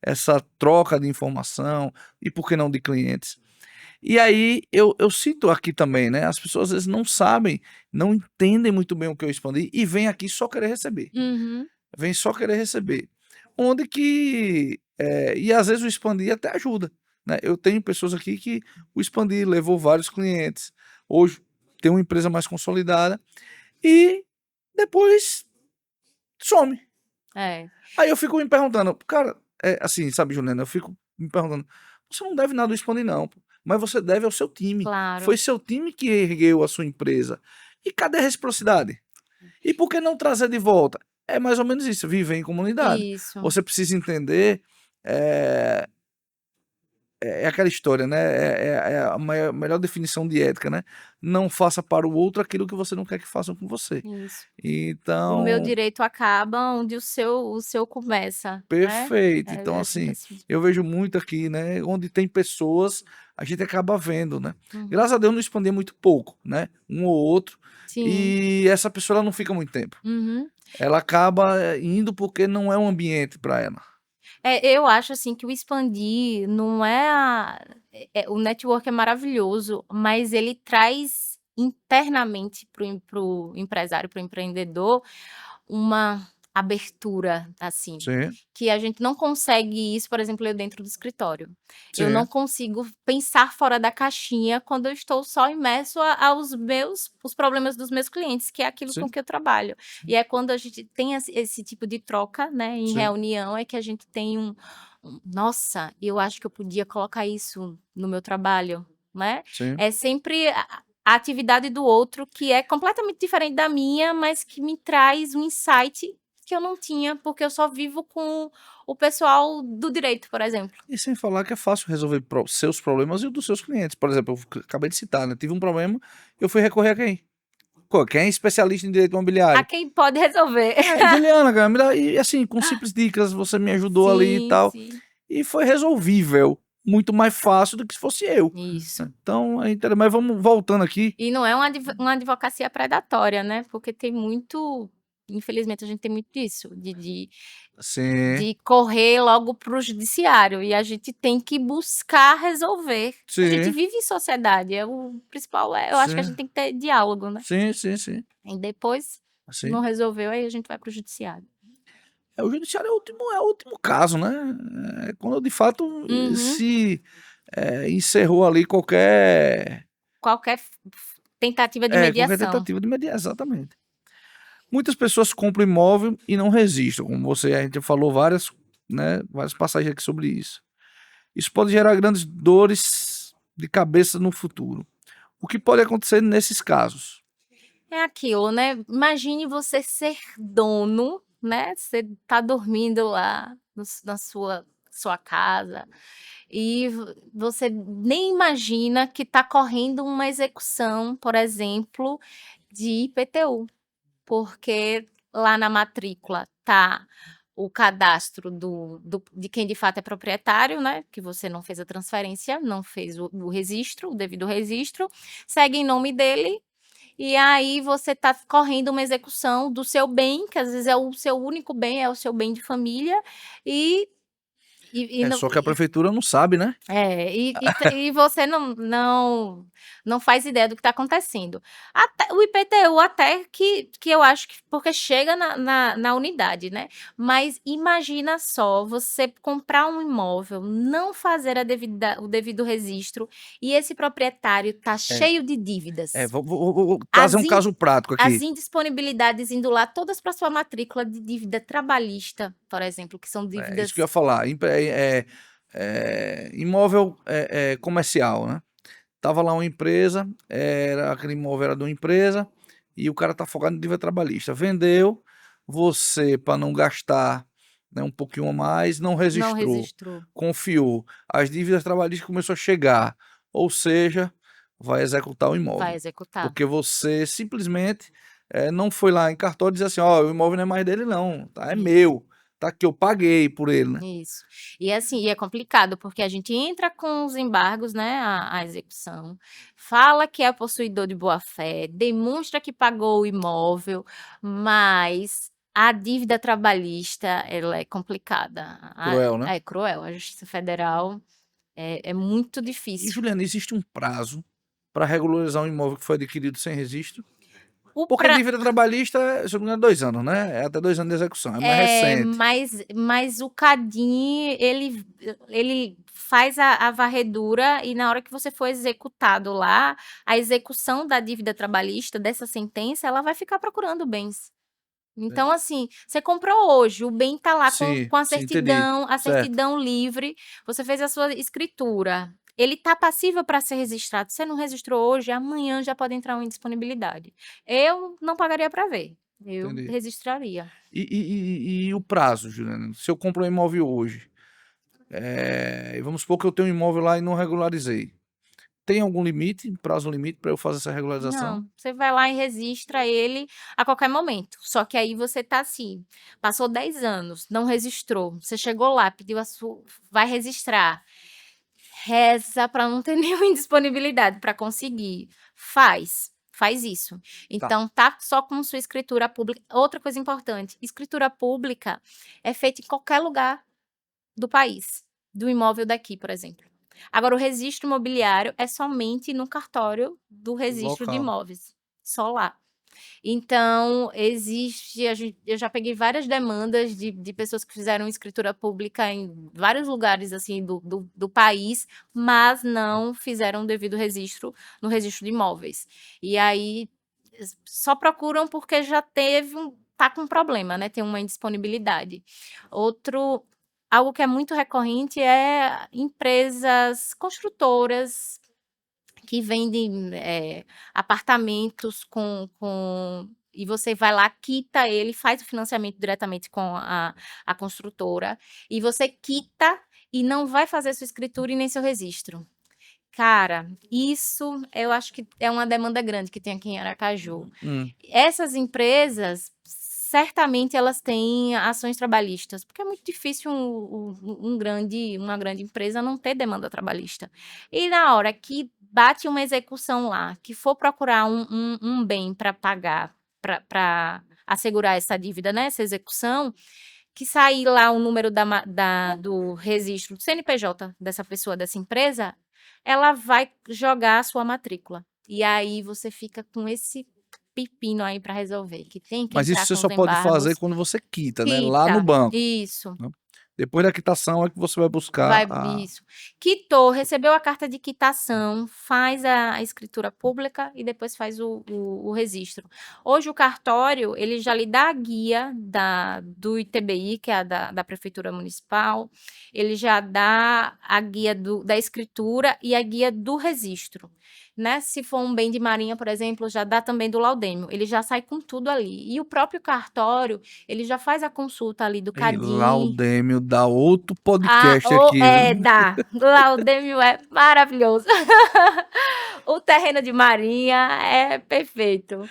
essa troca de informação e, por que não, de clientes. E aí, eu cito aqui também, né? As pessoas às vezes não sabem, não entendem muito bem o que eu expandi e vêm aqui só querer receber.
Uhum.
Vem só querer receber. Onde que. E às vezes o expandir até ajuda. Né? Eu tenho pessoas aqui que o expandir levou vários clientes. Hoje tem uma empresa mais consolidada e depois some.
É,
Aí eu fico me perguntando, cara, assim, sabe, Juliana, eu fico me perguntando, você não deve nada ao expandir, não, pô, mas você deve ao seu time.
claro.
Foi seu time que ergueu a sua empresa. E cadê a reciprocidade? E por que não trazer de volta? É mais ou menos isso, viver em comunidade.
Isso.
Você precisa entender, é, é aquela história, né? É a melhor definição de ética, né? Não faça para o outro aquilo que você não quer que façam com você.
Isso. O meu
Então,
direito acaba onde o seu começa, né?
perfeito. Então,
É sempre
assim,
assim.
eu vejo muito aqui, né? Onde tem pessoas, a gente acaba vendo, né?
Uhum.
Graças a Deus não expandir muito pouco, né? Um ou outro.
Sim.
E essa pessoa ela não fica muito tempo.
Uhum.
Ela acaba indo porque não é um ambiente para ela.
Eu acho assim que o expandir não o network é maravilhoso, mas ele traz internamente para o empresário, para o empreendedor, uma abertura, assim,
Sim,
que a gente não consegue isso, por exemplo, eu dentro do escritório. Eu não
sim,
consigo pensar fora da caixinha quando eu estou só imerso os problemas dos meus clientes, que é aquilo com
sim,
que eu trabalho. E é quando a gente tem esse tipo de troca, né, em
sim,
reunião, é que a gente tem nossa, eu acho que eu podia colocar isso no meu trabalho, né?
sim.
É sempre a atividade do outro que é completamente diferente da minha, mas que me traz um insight que eu não tinha, porque eu só vivo com o pessoal do direito, por exemplo.
E sem falar que é fácil resolver seus problemas e o dos seus clientes. Por exemplo, eu acabei de citar, né? Tive um problema, eu fui recorrer a quem? Pô, quem é especialista em direito
A
imobiliário?
quem pode resolver.
Juliana, cara, e assim, com simples dicas, você me ajudou ali e
Sim,
tal.
sim.
E foi resolvível. Muito mais fácil do que se fosse eu.
Isso.
Então, mas vamos voltando aqui.
E não é uma advocacia predatória, né? Porque tem muito, infelizmente, a gente tem muito disso,
Sim,
de correr logo para o judiciário. E a gente tem que buscar resolver. A gente
sim,
vive em sociedade. O principal eu acho que a
sim,
gente tem que ter diálogo, né?
sim, sim, sim.
E depois,
Assim.
não resolveu, aí a gente vai para o judiciário.
O judiciário é o último caso, né? É quando de fato
Uhum.
se encerrou ali
Qualquer tentativa de
qualquer
mediação.
tentativa de mediar, exatamente. Muitas pessoas compram imóvel e não resistem, como a gente falou várias, né, várias passagens aqui sobre isso. Isso pode gerar grandes dores de cabeça no futuro. O que pode acontecer nesses casos?
É aquilo, né? Imagine você ser dono, né? Você tá dormindo lá na sua casa e você nem imagina que tá correndo uma execução, por exemplo, de IPTU, porque lá na matrícula tá o cadastro de quem de fato é proprietário, né? Que você não fez a transferência, não fez o registro, o devido registro, segue em nome dele. E aí você está correndo uma execução do seu bem, que às vezes é o seu único bem, é o seu bem de família, e,
Só que a prefeitura não sabe, né?
e você não faz ideia do que está acontecendo. O IPTU até que eu acho que porque chega na unidade, né? Mas imagina só, você comprar um imóvel, não fazer o devido registro, e esse proprietário tá cheio de dívidas.
Vou trazer um caso prático
As
aqui.
indisponibilidades indo lá todas para sua matrícula de dívida trabalhista, por exemplo, que são
É
dívidas.
isso que eu ia falar. Imóvel comercial, né? Tava lá uma empresa, aquele imóvel era de uma empresa, e o cara tá focado em dívida trabalhista. Vendeu, você, para não gastar, né, um pouquinho a mais, não
Não
registrou,
registrou.
confiou. As dívidas trabalhistas começou a chegar, ou seja, vai executar o imóvel.
Vai executar.
Porque você simplesmente não foi lá em cartório e disse assim, ó, o imóvel não é mais dele não, tá? É meu. Tá aqui, eu paguei por ele, né?
Isso. E assim, é complicado, porque a gente entra com os embargos, né, a execução, fala que é possuidor de boa-fé, demonstra que pagou o imóvel, mas a dívida trabalhista, ela é complicada.
Cruel, né?
É cruel. A Justiça Federal é muito
E,
difícil.
Juliana, existe um prazo para regularizar um imóvel que foi adquirido sem registro?
O
Porque
pra...
dívida trabalhista, se não me engano, é 2 anos, né? É até 2 anos de execução, é mais recente.
Mas o Cadin, ele faz a varredura e na hora que você for executado lá, a execução da dívida trabalhista, dessa sentença, ela vai ficar procurando bens. Então, assim, você comprou hoje, o bem tá lá
Sim,
com a
sim, entendi. Certo.
certidão livre, você fez a sua escritura. Ele tá passível para ser registrado. Você não registrou hoje, amanhã já pode entrar uma indisponibilidade. Eu não pagaria para ver. Eu
Entendi.
registraria.
E o prazo, Juliana? Se eu compro um imóvel hoje, vamos supor que eu tenho um imóvel lá e não regularizei. Tem algum limite, prazo limite para eu fazer essa regularização?
Não, você vai lá e registra ele a qualquer momento. Só que aí você tá assim, passou 10 anos, não registrou. Você chegou lá, pediu vai registrar. Reza para não ter nenhuma indisponibilidade para conseguir. Faz isso. Então, tá só com sua escritura pública. Outra coisa importante, escritura pública é feita em qualquer lugar do país, do imóvel daqui, por exemplo. Agora, o registro imobiliário é somente no cartório do registro de
Local.
imóveis, só lá. Então, eu já peguei várias demandas de pessoas que fizeram escritura pública em vários lugares assim do país, mas não fizeram o devido registro no registro de imóveis. E aí só procuram porque já tá com problema, né? Tem uma indisponibilidade. Algo que é muito recorrente é empresas construtoras que vendem apartamentos e você vai lá, quita ele, faz o financiamento diretamente com a construtora, e você quita e não vai fazer sua escritura e nem seu registro. Cara, isso eu acho que é uma demanda grande que tem aqui em Aracaju. Essas empresas, certamente elas têm ações trabalhistas, porque é muito difícil uma grande empresa não ter demanda trabalhista. E na hora que bate uma execução lá, que for procurar um bem para pagar, para assegurar essa dívida, né, essa execução, que sair lá o número do registro do CNPJ dessa pessoa, dessa empresa, ela vai jogar a sua matrícula. E aí você fica com esse pepino aí para resolver, que tem que
Mas
entrar
isso você
com
só
os
pode fazer
embargos.
quando você quita, né? Lá no
Quita,
banco.
isso.
Né? Depois da quitação é que você vai buscar
Isso. Quitou, recebeu a carta de quitação, faz a escritura pública e depois faz o registro. Hoje o cartório, ele já lhe dá a guia do ITBI, que é a da Prefeitura Municipal, ele já dá a guia da escritura e a guia do registro. Né? Se for um bem de marinha, por exemplo, já dá também do laudêmio. Ele já sai com tudo ali. E o próprio cartório, ele já faz a consulta ali do CADI.
Laudêmio dá outro podcast aqui.
Dá. Laudêmio é maravilhoso. O terreno de marinha é perfeito.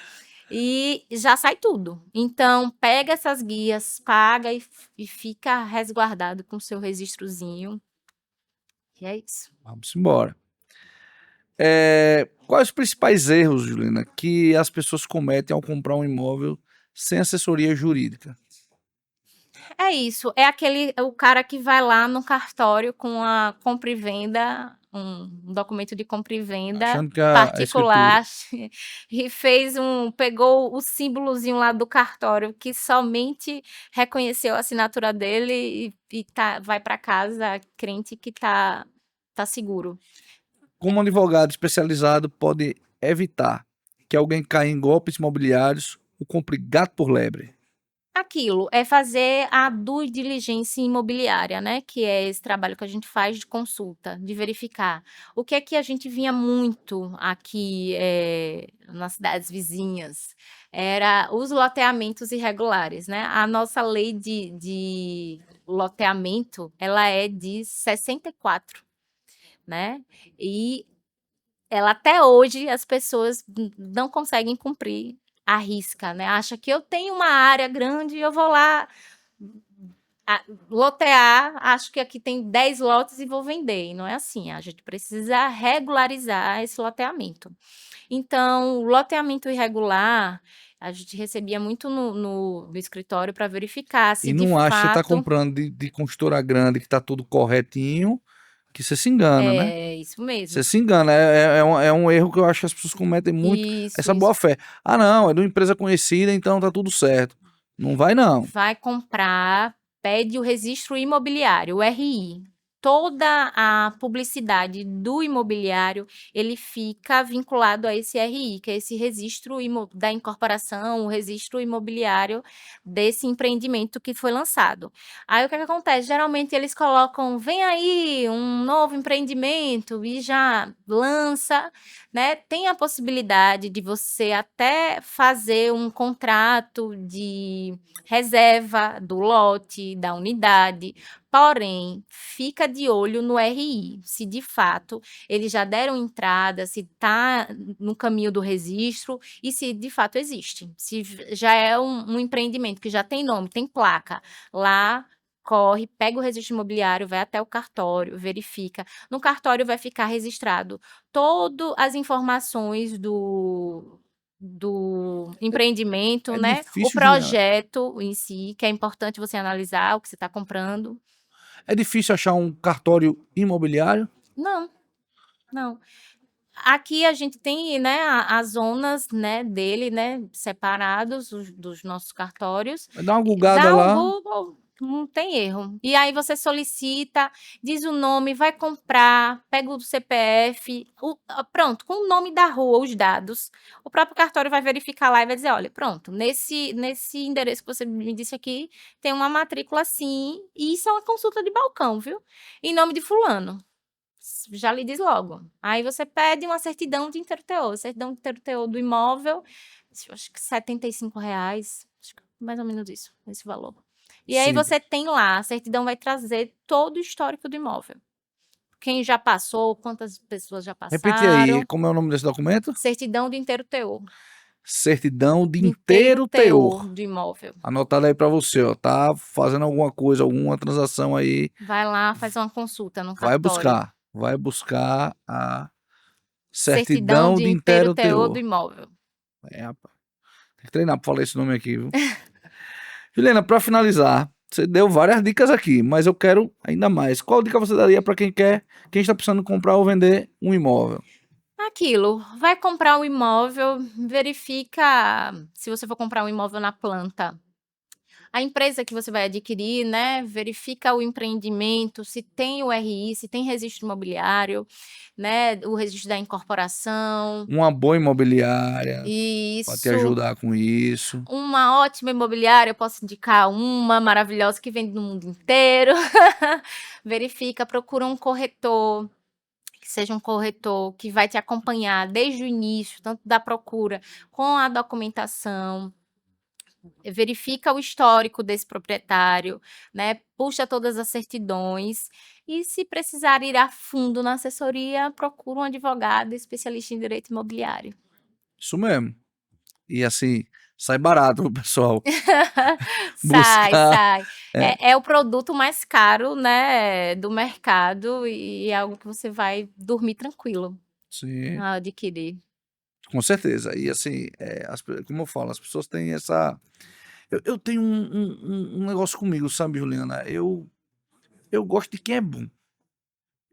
e já sai tudo. Então, pega essas guias, paga e fica resguardado com o seu registrozinho. E é isso.
Vamos embora. Quais os principais erros, Juliana, que as pessoas cometem ao comprar um imóvel sem assessoria jurídica?
É isso, o cara que vai lá no cartório com a compra e venda, um documento de compra e venda
Achando que a escritura.
particular, e pegou o símbolozinho lá do cartório, que somente reconheceu a assinatura dele vai para casa crente que tá seguro.
Como um advogado especializado pode evitar que alguém caia em golpes imobiliários ou compre gato por lebre?
Aquilo, é fazer a due diligência imobiliária, né, que é esse trabalho que a gente faz de consulta, de verificar. O que é que a gente vinha muito aqui, nas cidades vizinhas, era os loteamentos irregulares, né. A nossa lei de loteamento, ela é de 64, né, e ela até hoje as pessoas não conseguem cumprir à risca, né, acha que eu tenho uma área grande e eu vou lá lotear, acho que aqui tem 10 lotes e vou vender, e não é assim, a gente precisa regularizar esse loteamento. Então, o loteamento irregular, a gente recebia muito no escritório para verificar se
E
de
não acha que você está
fato
comprando de construtora grande que está tudo corretinho, que você se engana, né?
é isso
Você
mesmo.
se engana. É um erro que eu acho que as pessoas cometem muito,
Isso,
essa
isso.
boa fé. Ah, não, é de uma empresa conhecida, então tá tudo certo. Não vai, não.
Vai comprar, pede o registro imobiliário, o RI. Toda a publicidade do imobiliário, ele fica vinculado a esse RI, que é esse registro da incorporação, o registro imobiliário desse empreendimento que foi lançado. Aí o que acontece? Geralmente eles colocam, vem aí um novo empreendimento e já lança, né? Tem a possibilidade de você até fazer um contrato de reserva do lote, da unidade, porém, fica de olho no RI, se de fato eles já deram entrada, se está no caminho do registro e se de fato existe. Se já é um empreendimento que já tem nome, tem placa, lá corre, pega o registro imobiliário, vai até o cartório, verifica. No cartório vai ficar registrado todas as informações do empreendimento,
É
né, o
difícil, Juliana.
projeto em si, que é importante você analisar o que você está comprando.
É difícil achar um cartório imobiliário.
Não, não. Aqui a gente tem, né, as zonas, né, dele, né, separados dos nossos cartórios.
Vai dar uma gulgada
Dá o
lá.
Google, não tem erro. E aí você solicita, diz o nome, vai comprar, pega o CPF, pronto, com o nome da rua, os dados, o próprio cartório vai verificar lá e vai dizer: "Olha, pronto, nesse endereço que você me disse aqui, tem uma matrícula assim", e isso é uma consulta de balcão, viu, "em nome de fulano". Já lhe diz logo. Aí você pede uma certidão de inteiro-teor, certidão de inteiro-teor do imóvel, acho que R$ 75, acho que mais ou menos isso, esse valor. E aí
Sim.
você tem lá, a certidão vai trazer todo o histórico do imóvel. Quem já passou, quantas pessoas já
Repete aí,
passaram.
como é o nome desse documento?
Certidão de inteiro-teor.
Certidão de inteiro
Inteiro-teor
teor.
do imóvel.
Anotado aí pra você, ó. Tá fazendo alguma coisa, alguma transação aí,
Vai lá, faz uma consulta no
vai
cartório.
buscar. Vai buscar a
Certidão
certidão
de
de inteiro
inteiro-teor do
teor.
imóvel.
Rapaz. Tem que treinar pra falar esse nome aqui, viu? Juliana, pra finalizar, você deu várias dicas aqui, mas eu quero ainda mais. Qual dica você daria pra quem está precisando comprar ou vender um imóvel?
Aquilo, vai comprar um imóvel, verifica se você for comprar um imóvel na planta, a empresa que você vai adquirir, né, verifica o empreendimento, se tem o RI, se tem registro imobiliário, né, o registro da incorporação.
Uma boa imobiliária para te
Isso,
ajudar com isso.
uma ótima imobiliária, eu posso indicar uma maravilhosa que vende no mundo inteiro. Verifica, procura um corretor, que seja um corretor que vai te acompanhar desde o início, tanto da procura com a documentação, verifica o histórico desse proprietário, né, puxa todas as certidões e, se precisar ir a fundo na assessoria, procura um advogado especialista em direito imobiliário.
Isso mesmo. E assim, sai barato pro pessoal
Sai,
buscar.
sai.
É,
É o produto mais caro, né, do mercado e é algo que você vai dormir tranquilo
sim,
ao adquirir.
com certeza. E assim, como eu falo, as pessoas têm essa. Eu tenho um negócio comigo, sabe, Juliana? Eu gosto de quem é bom.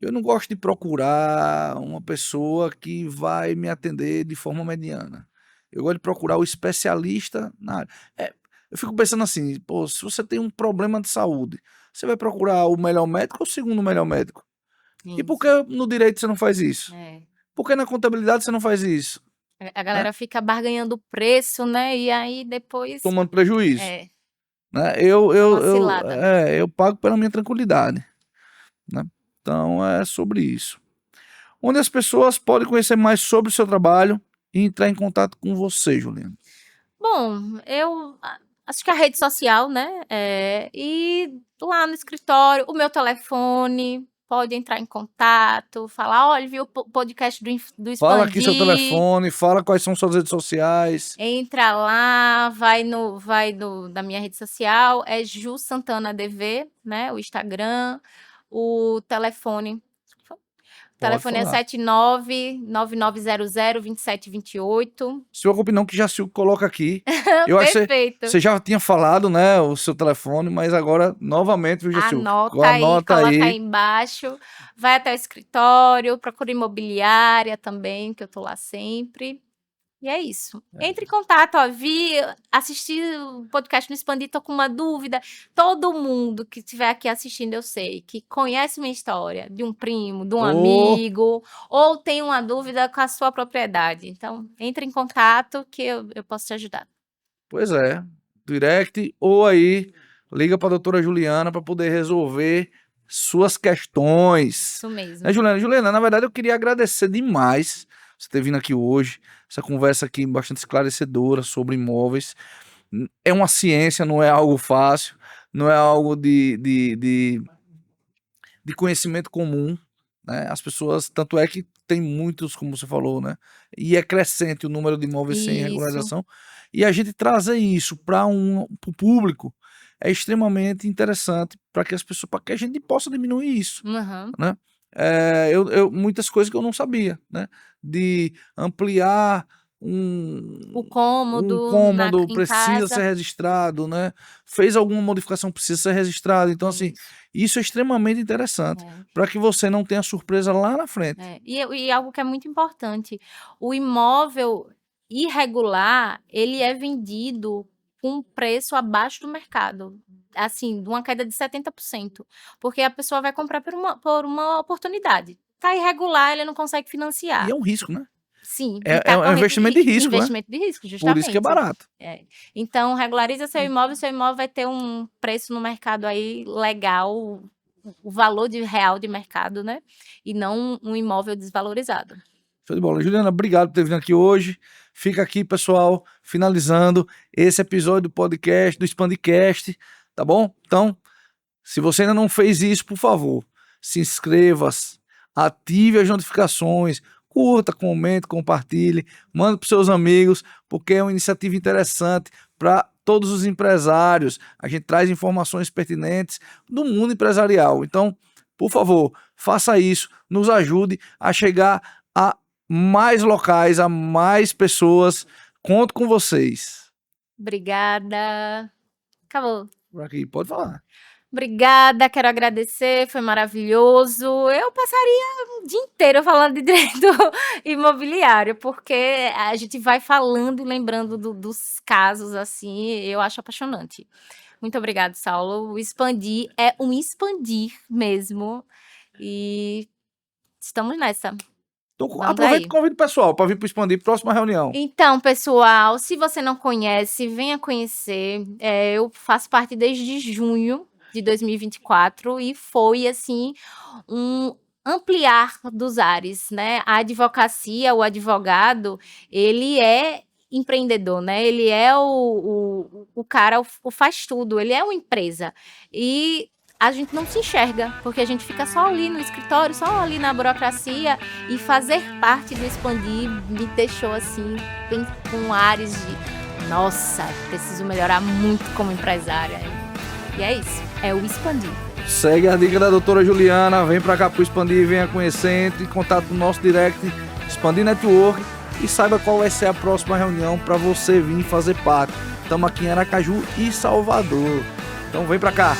Eu não gosto de procurar uma pessoa que vai me atender de forma mediana. Eu gosto de procurar o especialista na área. Eu fico pensando assim, pô, se você tem um problema de saúde, você vai procurar o melhor médico ou o segundo melhor médico? E por que
Isso,
no direito você não faz isso?
é.
Por que na contabilidade você não faz isso?
A
Né?
galera fica barganhando preço, né, e aí depois
Tomando prejuízo.
é,
Né?
dá uma cilada.
Eu pago pela minha tranquilidade. Né? Então é sobre isso. Onde as pessoas podem conhecer mais sobre o seu trabalho e entrar em contato com você, Juliana.
Bom, eu acho que a rede social, né, e lá no escritório, o meu telefone, pode entrar em contato, falar: "Olha, vi o podcast do
Fala aqui seu
Expandir",
telefone, fala quais são suas redes sociais.
entra lá, vai no da minha rede social, é Ju Santana DV, né, o Instagram, o telefone
Pode
é
falar.
7999002728.
Se preocupe não que já se coloca aqui. Eu acho que
Perfeito.
você já tinha falado, né, o seu telefone, mas agora novamente, viu, Jacilco?
Anota aí,
Anota
coloca aí
aí.
embaixo, vai até o escritório, procura imobiliária também, que eu tô lá sempre. E é isso. Entre em contato, ó, assisti o podcast no Expandir, tô com uma dúvida. Todo mundo que estiver aqui assistindo, eu sei, que conhece minha história, de um primo, de um
Ô,
amigo, ou tem uma dúvida com a sua propriedade. Então, entre em contato que eu posso te ajudar.
pois é, direct ou aí liga para a doutora Juliana para poder resolver suas questões.
Isso
Né,
mesmo.
Juliana? Juliana, na verdade eu queria agradecer demais você ter vindo aqui hoje, essa conversa aqui bastante esclarecedora sobre imóveis. É uma ciência, não é algo fácil, não é algo de conhecimento comum, né? As pessoas, tanto é que tem muitos, como você falou, né? E é crescente o número de imóveis sem
Isso.
regularização. E a gente trazer isso para o público é extremamente interessante para que as pessoas, para que a gente possa diminuir isso,
Aham.
né? Muitas coisas que eu não sabia, né? De ampliar
O
um
cômodo
cômodo
em
precisa ser
casa.
registrado, né? Fez alguma modificação, precisa ser registrado. Então, assim,
Isso.
isso é extremamente interessante
É.
para que você não tenha surpresa lá na frente.
E algo que é muito importante, o imóvel irregular, ele é vendido com um preço abaixo do mercado, assim, de uma queda de 70%, porque a pessoa vai comprar por uma oportunidade. Tá irregular, ele não consegue
E
financiar.
é um risco, né?
Sim, e
É
tá
um
correndo
investimento de risco, né?
investimento de risco,
Por isso que é
justamente.
barato.
É. Então regulariza seu imóvel vai ter um preço no mercado aí legal, o valor real de mercado, né, e não um imóvel desvalorizado.
Show de bola. Juliana, obrigado por ter vindo aqui hoje. Fica aqui, pessoal, finalizando esse episódio do podcast, do Expandicast, tá bom? Então, se você ainda não fez isso, por favor, se inscreva, ative as notificações, curta, comente, compartilhe, manda para seus amigos, porque é uma iniciativa interessante para todos os empresários. A gente traz informações pertinentes do mundo empresarial. Então, por favor, faça isso, nos ajude a chegar a mais locais, a mais pessoas. Conto com vocês.
Obrigada. Acabou.
Por aqui, pode falar.
Obrigada, quero agradecer, foi maravilhoso. Eu passaria o dia inteiro falando de direito imobiliário, porque a gente vai falando e lembrando dos casos, assim, eu acho apaixonante. Muito obrigada, Saulo. O Expandir é um expandir mesmo e estamos nessa.
Então,
Vamos
aproveita e
aí.
convida o pessoal para vir para o Expandir, próxima reunião.
Então, pessoal, se você não conhece, venha conhecer. Eu faço parte desde junho de 2024 e foi, assim, um ampliar dos ares, né. A advocacia, o advogado, ele é empreendedor, né, ele é o cara, o faz tudo, ele é uma empresa. E a gente não se enxerga, porque a gente fica só ali no escritório, só ali na burocracia, e fazer parte do Expandir me deixou assim, bem com ares de, nossa, preciso melhorar muito como empresária. E é isso, é o Expandir.
Segue a dica da doutora Juliana, vem pra cá pro Expandir, venha conhecer, entre em contato no nosso direct, Expandir Network, e saiba qual vai ser a próxima reunião para você vir fazer parte. Estamos aqui em Aracaju e Salvador. Então vem pra cá.